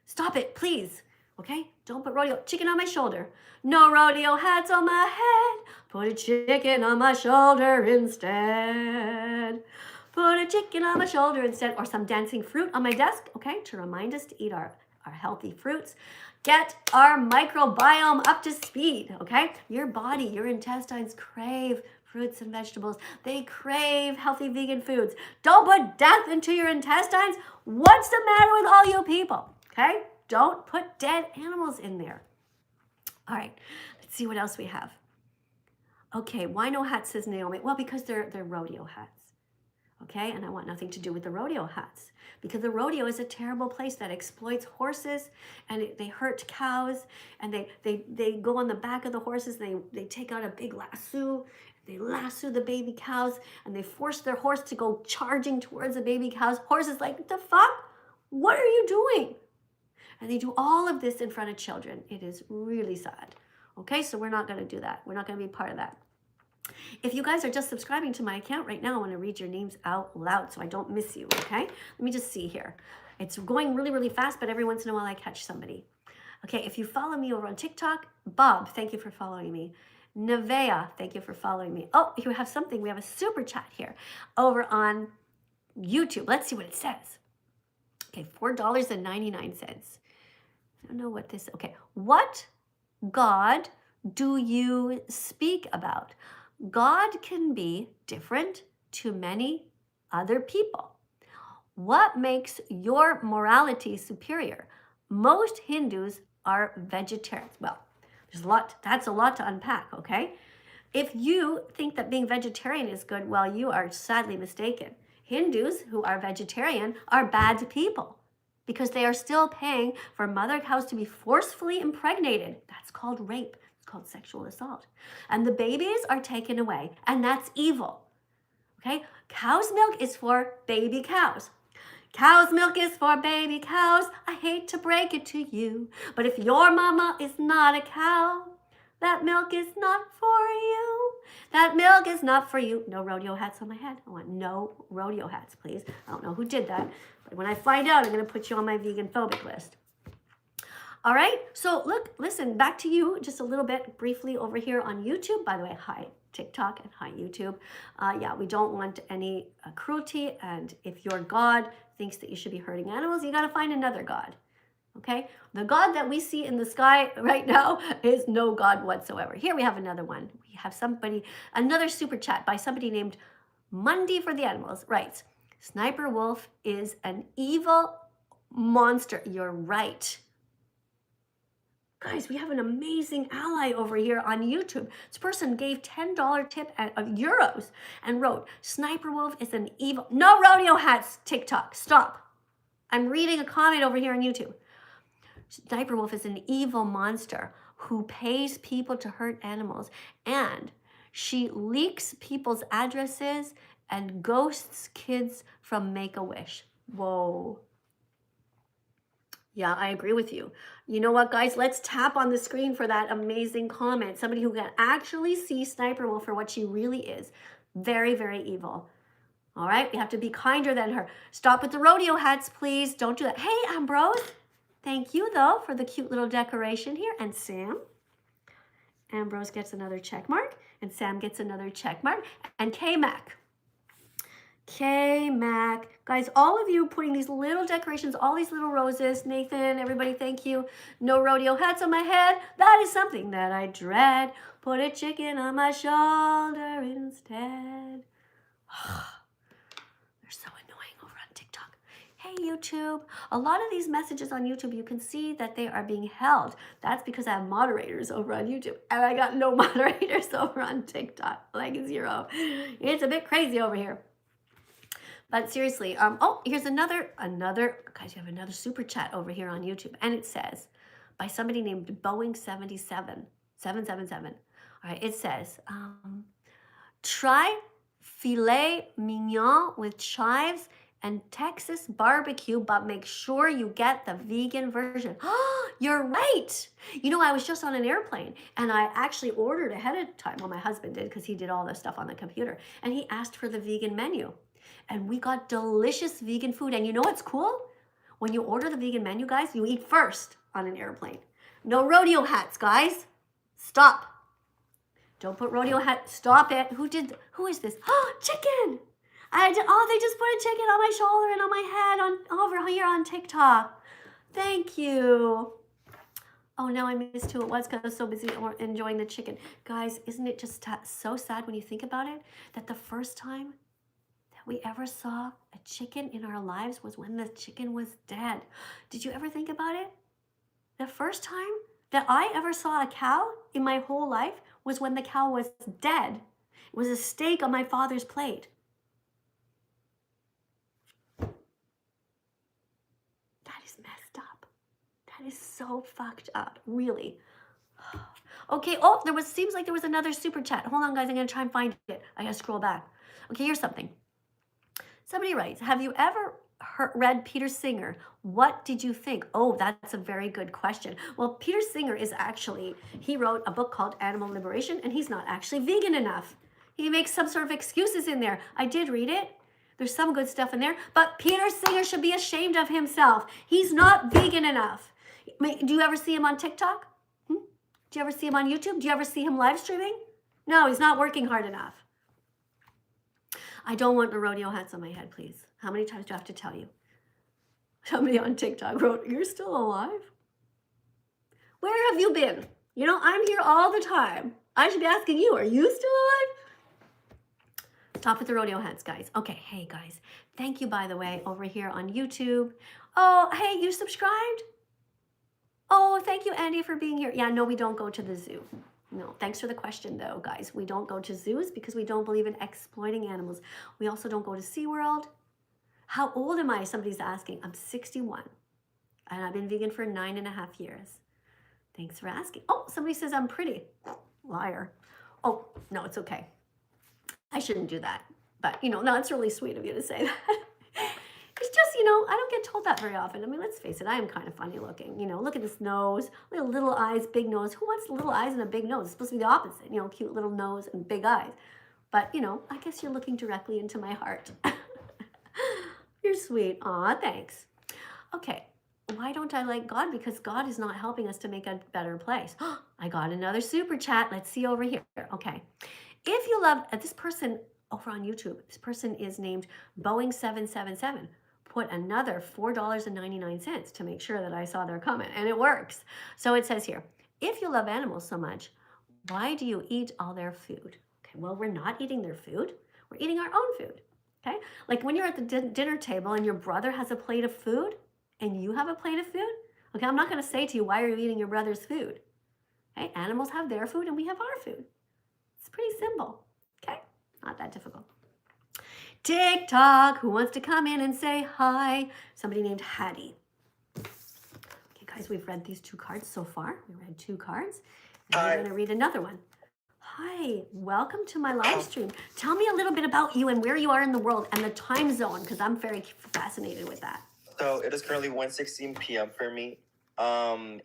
Stop it, please. Okay, don't put rodeo chicken on my shoulder. No rodeo hats on my head. Put a chicken on my shoulder instead. Put a chicken on my shoulder instead. Or some dancing fruit on my desk, okay, to remind us to eat our healthy fruits. Get our microbiome up to speed, okay? Your body, your intestines crave fruits and vegetables. They crave healthy vegan foods. Don't put death into your intestines. What's the matter with all you people, okay? Don't put dead animals in there. All right, let's see what else we have. Okay, why no hats, says Naomi? Well, because they're rodeo hats. Okay, and I want nothing to do with the rodeo hats because the rodeo is a terrible place that exploits horses and they hurt cows and they go on the back of the horses and they take out a big lasso. They lasso the baby cows and they force their horse to go charging towards the baby cows. Horse is like, the fuck? What are you doing? And they do all of this in front of children. It is really sad. Okay, so we're not going to do that. We're not going to be part of that. If you guys are just subscribing to my account right now, I want to read your names out loud so I don't miss you, okay? Let me just see here. It's going really, really fast, but every once in a while I catch somebody. Okay, if you follow me over on TikTok, Bob, thank you for following me. Nevea, thank you for following me. Oh, you have something. We have a super chat here over on YouTube. Let's see what it says. Okay, $4.99. I don't know what this, okay. What God do you speak about? God can be different to many other people. What makes your morality superior? Most Hindus are vegetarians. Well, that's a lot to unpack, okay? If you think that being vegetarian is good, well, you are sadly mistaken. Hindus who are vegetarian are bad people because they are still paying for mother cows to be forcefully impregnated. That's called rape. It's called sexual assault. And the babies are taken away, and that's evil. Okay? Cow's milk is for baby cows. Cow's milk is for baby cows. I hate to break it to you, but if your mama is not a cow, that milk is not for you. That milk is not for you. No rodeo hats on my head. I want no rodeo hats, please. I don't know who did that, but when I find out, I'm going to put you on my vegan phobic list. All right, so listen, back to you just a little bit briefly over here on YouTube. By the way, hi TikTok and hi YouTube. Yeah, we don't want any cruelty, and if your God thinks that you should be hurting animals, you got to find another God. Okay, the God that we see in the sky right now is no God whatsoever. Here we have another one. We have another super chat by somebody named Monday for the Animals. Writes, Sniper Wolf is an evil monster. You're right. Guys, we have an amazing ally over here on YouTube. This person gave $10 tip of euros and wrote, Sniper Wolf is an evil... No rodeo hats, TikTok. Stop. I'm reading a comment over here on YouTube. Sniper Wolf is an evil monster who pays people to hurt animals, and she leaks people's addresses and ghosts kids from Make-A-Wish. Whoa. Yeah, I agree with you. You know what, guys? Let's tap on the screen for that amazing comment. Somebody who can actually see Sniper Wolf for what she really is. Very, very evil. All right, we have to be kinder than her. Stop with the rodeo hats, please. Don't do that. Hey, Ambrose. Thank you, though, for the cute little decoration here. And Sam. Ambrose gets another check mark. And Sam gets another check mark. And K-Mac. K-Mac. Guys, all of you putting these little decorations, all these little roses. Nathan, everybody, thank you. No rodeo hats on my head. That is something that I dread. Put a chicken on my shoulder instead. They're so annoying over on TikTok. Hey, YouTube. A lot of these messages on YouTube, you can see that they are being held. That's because I have moderators over on YouTube. And I got no moderators over on TikTok. Like 0. It's a bit crazy over here. But seriously, oh, here's another, guys, you have another super chat over here on YouTube. And it says, by somebody named Boeing 777. All right, it says, try filet mignon with chives and Texas barbecue, but make sure you get the vegan version. Oh, you're right. You know, I was just on an airplane and I actually ordered ahead of time. Well, my husband did because he did all the stuff on the computer. And he asked for the vegan menu. And we got delicious vegan food. And you know what's cool? When you order the vegan menu, guys, you eat first on an airplane. No rodeo hats, guys. Stop. Don't put rodeo hat. Stop it. Who is this? Oh, chicken. They just put a chicken on my shoulder and on my head over here on TikTok. Thank you. Oh, now I missed who it was because I was so busy enjoying the chicken. Guys, isn't it just so sad when you think about it? That the first time we ever saw a chicken in our lives was when the chicken was dead. Did you ever think about it? The first time that I ever saw a cow in my whole life was when the cow was dead. It was a steak on my father's plate. That is messed up. That is so fucked up, really. Okay, oh, seems like there was another super chat. Hold on, guys, I'm gonna try and find it. I gotta scroll back. Okay, here's something. Somebody writes, have you ever read Peter Singer? What did you think? Oh, that's a very good question. Well, Peter Singer he wrote a book called Animal Liberation, and he's not actually vegan enough. He makes some sort of excuses in there. I did read it. There's some good stuff in there, but Peter Singer should be ashamed of himself. He's not vegan enough. Do you ever see him on TikTok? Do you ever see him on YouTube? Do you ever see him live streaming? No, he's not working hard enough. I don't want the rodeo hats on my head, please. How many times do I have to tell you? Somebody on TikTok wrote, you're still alive? Where have you been? You know, I'm here all the time. I should be asking you, are you still alive? Stop with the rodeo hats, guys. Okay, hey guys, thank you, by the way, over here on YouTube. Oh, hey, you subscribed? Oh, thank you, Andy, for being here. Yeah, no, we don't go to the zoo. No, thanks for the question, though, guys. We don't go to zoos because we don't believe in exploiting animals. We also don't go to SeaWorld. How old am I? Somebody's asking. I'm 61, and I've been vegan for 9.5 years. Thanks for asking. Oh, somebody says I'm pretty. Liar. Oh, no, it's okay. I shouldn't do that. But, you know, no, it's really sweet of you to say that. It's just, you know, I don't get told that very often. I mean, let's face it, I am kind of funny looking. You know, look at this nose, little eyes, big nose. Who wants little eyes and a big nose? It's supposed to be the opposite, you know, cute little nose and big eyes. But, you know, I guess you're looking directly into my heart. You're sweet. Aw, thanks. Okay, why don't I like God? Because God is not helping us to make a better place. I got another super chat. Let's see over here. Okay. If you love this person over on YouTube, this person is named Boeing777. Put another $4.99 to make sure that I saw their comment, and it works. So it says here, if you love animals so much, why do you eat all their food? Okay, well, we're not eating their food. We're eating our own food. Okay, like when you're at the dinner table and your brother has a plate of food and you have a plate of food. Okay, I'm not going to say to you, why are you eating your brother's food? Okay, animals have their food and we have our food. It's pretty simple. Okay, not that difficult. TikTok, who wants to come in and say hi? Somebody named Hattie. Okay, guys, we've read these 2 cards so far. We read 2 cards. And we're going to read another one. Hi, welcome to my live stream. Tell me a little bit about you and where you are in the world and the time zone, because I'm very fascinated with that. So it is currently 1:16 p.m. for me, and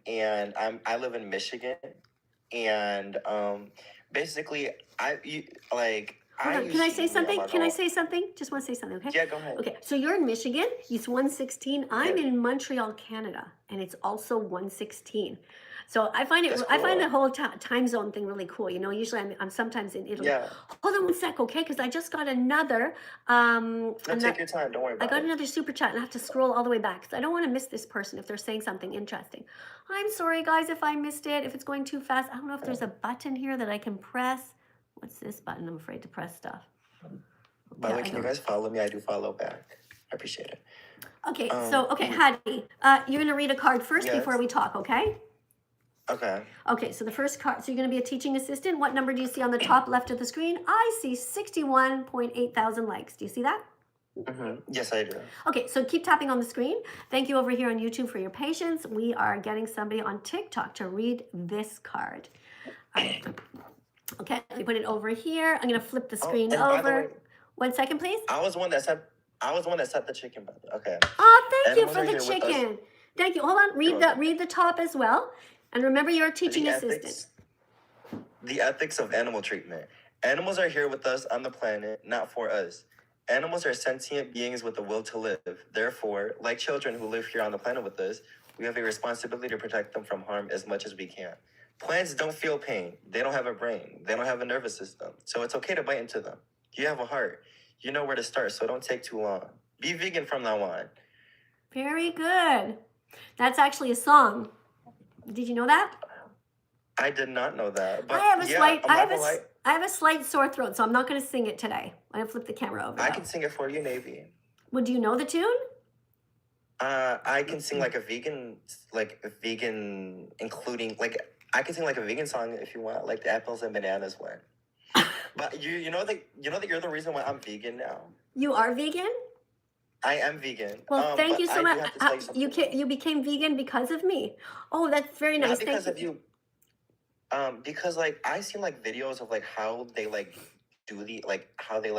I live in Michigan, and basically Can I say something? Can I say something? Just want to say something, okay? Yeah, go ahead. Okay, so you're in Michigan. It's 1:16. I'm in Montreal, Canada, and it's also 1:16. So I find That's I find cool. the whole time zone thing really cool. You know, usually I'm sometimes in Italy. Yeah. Hold on one sec, okay? Because I just got another. No, take your time. Don't worry I about got it. another super chat, and I have to scroll all the way back because I don't want to miss this person if they're saying something interesting. I'm sorry, guys, if I missed it. If it's going too fast, I don't know if there's a button here that I can press. What's this button? I'm afraid to press stuff. By the way, can you guys follow me? I do follow back. I appreciate it. Okay, Hattie, you're going to read a card first Yes. before we talk, okay? Okay. Okay, so the first card, so you're going to be a teaching assistant. What number do you see on the top left of the screen? I see 61.8 thousand likes. Do you see that? Yes, I do. Okay, so keep tapping on the screen. Thank you over here on YouTube for your patience. We are getting somebody on TikTok to read this card. All right. Okay, let me put it over here. I'm going to flip the screen and by the over. way, 1 second, please. I was the one that set the chicken. By the way. Okay. Oh, thank you Animals for are the here with us. chicken. Thank you. Hold on. Read the top as well. And remember, you're a teaching assistant. The ethics of animal treatment. Animals are here with us on the planet, not for us. Animals are sentient beings with a will to live. Therefore, like children who live here on the planet with us, we have a responsibility to protect them from harm as much as we can. Plants don't feel pain. They don't have a brain. They don't have a nervous system. So it's okay to bite into them. You have a heart. You know where to start, so don't take too long. Be vegan from now on. Very good. That's actually a song. Did you know that? I did not know that. But I have a yeah, I have a slight sore throat, so I'm not going to sing it today. I'm going to flip the camera over. I can sing it for you, Navy. Would you know the tune? I can sing like a vegan, including I can sing like a vegan song if you want, like the apples and bananas one. But you know that you're the reason why I'm vegan now. You are vegan? I am vegan. Well, thank you so much. You You became vegan because of me. Oh, that's very nice. Not because of you. Because like I seen like videos of like how they like do the how they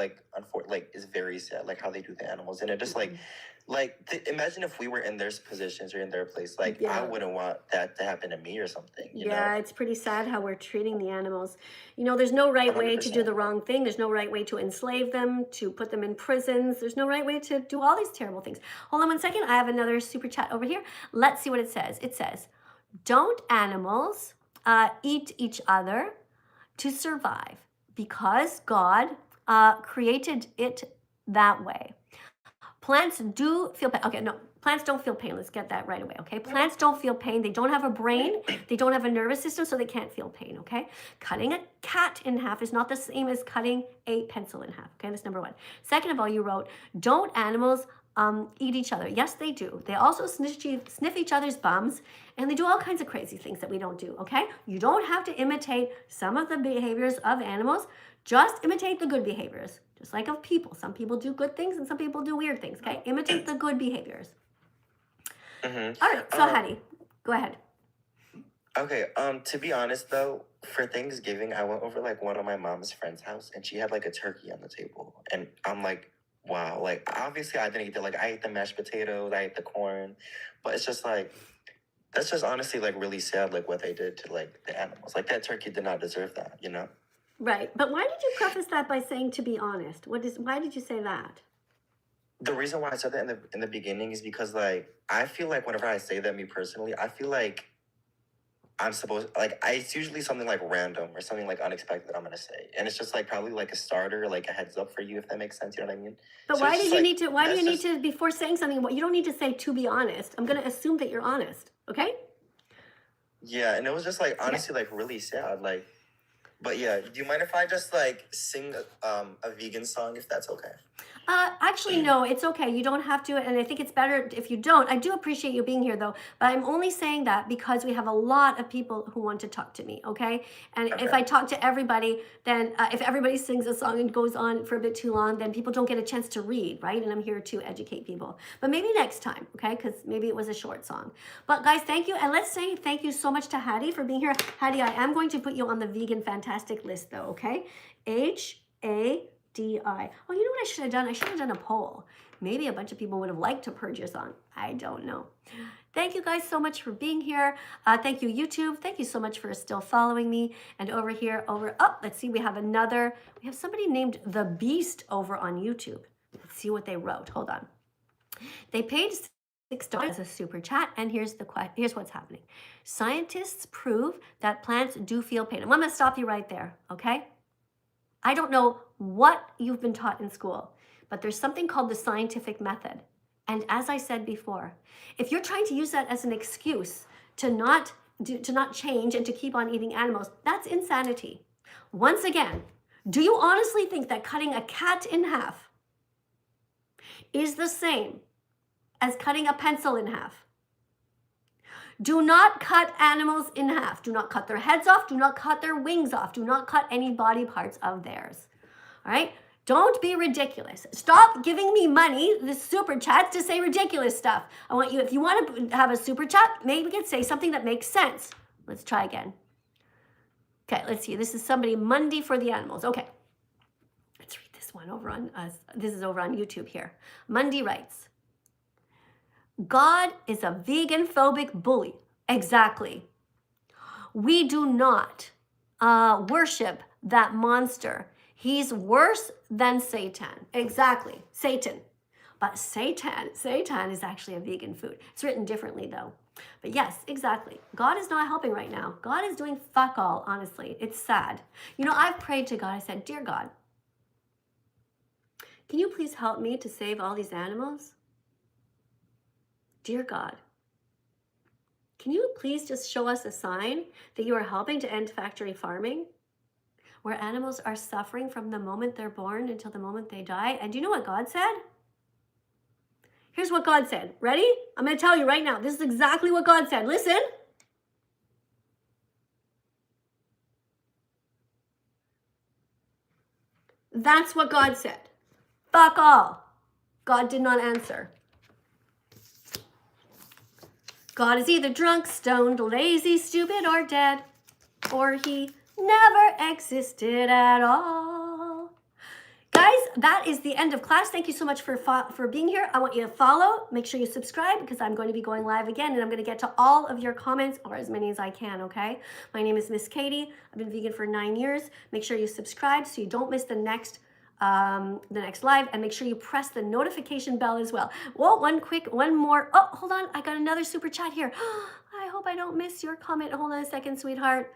is very sad, like how they do the animals, and it just imagine if we were in their positions or in their place, I wouldn't want that to happen to me or something. You know? It's pretty sad how we're treating the animals. You know, there's no right way to do 100%. the wrong thing. There's no right way to enslave them, to put them in prisons. There's no right way to do all these terrible things. Hold on 1 second. I have another super chat over here. Let's see what it says. It says, don't animals eat each other to survive because God created it that way. Plants do feel pain. Okay, no, plants don't feel pain. Let's get that right away, okay? Plants don't feel pain. They don't have a brain. They don't have a nervous system, so they can't feel pain, okay? Cutting a cat in half is not the same as cutting a pencil in half, okay? That's number one. Second of all, you wrote, don't animals eat each other? Yes, they do. They also sniff each other's bums, and they do all kinds of crazy things that we don't do, okay? You don't have to imitate some of the behaviors of animals. Just imitate the good behaviors. Just like of people. Some people do good things and some people do weird things, okay? Imitate the good behaviors. Mm-hmm. All right, so Hattie, go ahead. Okay, to be honest though, for Thanksgiving, I went over like one of my mom's friend's house and she had like a turkey on the table. And I'm like, wow, like obviously I didn't eat it. Like I ate the mashed potatoes, I ate the corn, but it's just like, that's just honestly like really sad, like what they did to like the animals. Like that turkey did not deserve that, you know? Right, but why did you preface that by saying to be honest? Why did you say that? The reason why I said that in the beginning is because like I feel like whenever I say that, me personally, I feel like I'm supposed it's usually something like random or something like unexpected that I'm gonna say, and it's just like probably like a starter, like a heads up for you, if that makes sense. You know what I mean? But So why it's did just, you like, need to? Why do you that's need to before saying something? You don't need to say to be honest. I'm going to assume that you're honest. Okay? Yeah, and it was just like honestly like really sad. Like, but yeah, do you mind if I just like sing a vegan song if that's okay? Actually, no, it's okay. You don't have to, and I think it's better if you don't. I do appreciate you being here, though, but I'm only saying that because we have a lot of people who want to talk to me, okay? And if I talk to everybody, then if everybody sings a song and goes on for a bit too long, then people don't get a chance to read, right? And I'm here to educate people. But maybe next time, okay? Because maybe it was a short song. But guys, thank you. And let's say thank you so much to Hattie for being here. Hattie, I am going to put you on the Vegan Fantastic list, though, okay? HADI. Oh, you know what I should have done? I should have done a poll. Maybe a bunch of people would have liked to purge your song. I don't know. Thank you guys so much for being here. Thank you, YouTube. Thank you so much for still following me. And over here, let's see, we have somebody named The Beast over on YouTube. Let's see what they wrote. Hold on. They paid $6 as a super chat, and here's what's happening. Scientists prove that plants do feel pain. I'm gonna stop you right there, okay? I don't know what you've been taught in school, but there's something called the scientific method. And as I said before, if you're trying to use that as an excuse to not change and to keep on eating animals, that's insanity. Once again, do you honestly think that cutting a cat in half is the same as cutting a pencil in half? Do not cut animals in half. Do not cut their heads off. Do not cut their wings off. Do not cut any body parts of theirs. All right? Don't be ridiculous. Stop giving me money, the super chats, to say ridiculous stuff. I want you, if you want to have a super chat, maybe we can say something that makes sense. Let's try again. Okay, let's see. This is somebody, Monday for the Animals. Okay. Let's read this one over on us. This is over on YouTube here. Monday writes, God is a vegan-phobic bully. Exactly. We do not worship that monster. He's worse than Satan. Exactly. Satan. But Satan is actually a vegan food. It's written differently, though. But yes, exactly. God is not helping right now. God is doing fuck all, honestly. It's sad. You know, I've prayed to God. I said, dear God, can you please help me to save all these animals? Dear God, can you please just show us a sign that you are helping to end factory farming, where animals are suffering from the moment they're born until the moment they die? And do you know what God said? Here's what God said. Ready? I'm going to tell you right now. This is exactly what God said. Listen. That's what God said. Fuck all. God did not answer. God is either drunk, stoned, lazy, stupid, or dead, or he never existed at all. Guys, that is the end of class. Thank you so much for being here. I want you to follow. Make sure you subscribe because I'm going to be going live again, and I'm going to get to all of your comments, or as many as I can, okay? My name is Miss Katie. I've been vegan for 9 years. Make sure you subscribe so you don't miss the next live, and make sure you press the notification bell as well. Well, one more. Oh, hold on. I got another super chat here. I hope I don't miss your comment. Hold on a second, sweetheart.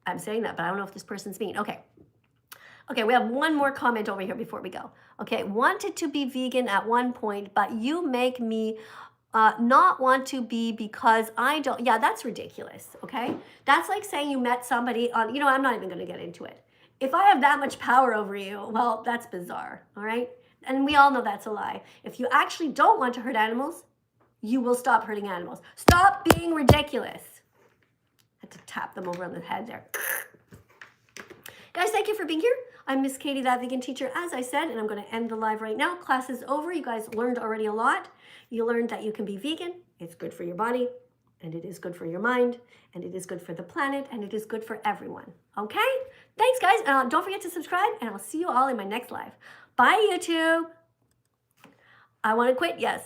I'm saying that, but I don't know if this person's mean. Okay. Okay, we have one more comment over here before we go. Okay, wanted to be vegan at one point, but you make me not want to be because I don't. Yeah, that's ridiculous. Okay, that's like saying you met somebody on. I'm not even going to get into it. If I have that much power over you, well, that's bizarre. All right, and we all know that's a lie. If you actually don't want to hurt animals, you will stop hurting animals. Stop being ridiculous. I had to tap them over on the head there. Guys, thank you for being here. I'm Miss Katie, that vegan teacher, as I said, and I'm going to end the live right now. Class is over. You guys learned already a lot. You learned that you can be vegan. It's good for your body, and it is good for your mind, and it is good for the planet, and it is good for everyone. Okay? Thanks, guys. Don't forget to subscribe, and I'll see you all in my next live. Bye, YouTube. I want to quit. Yes.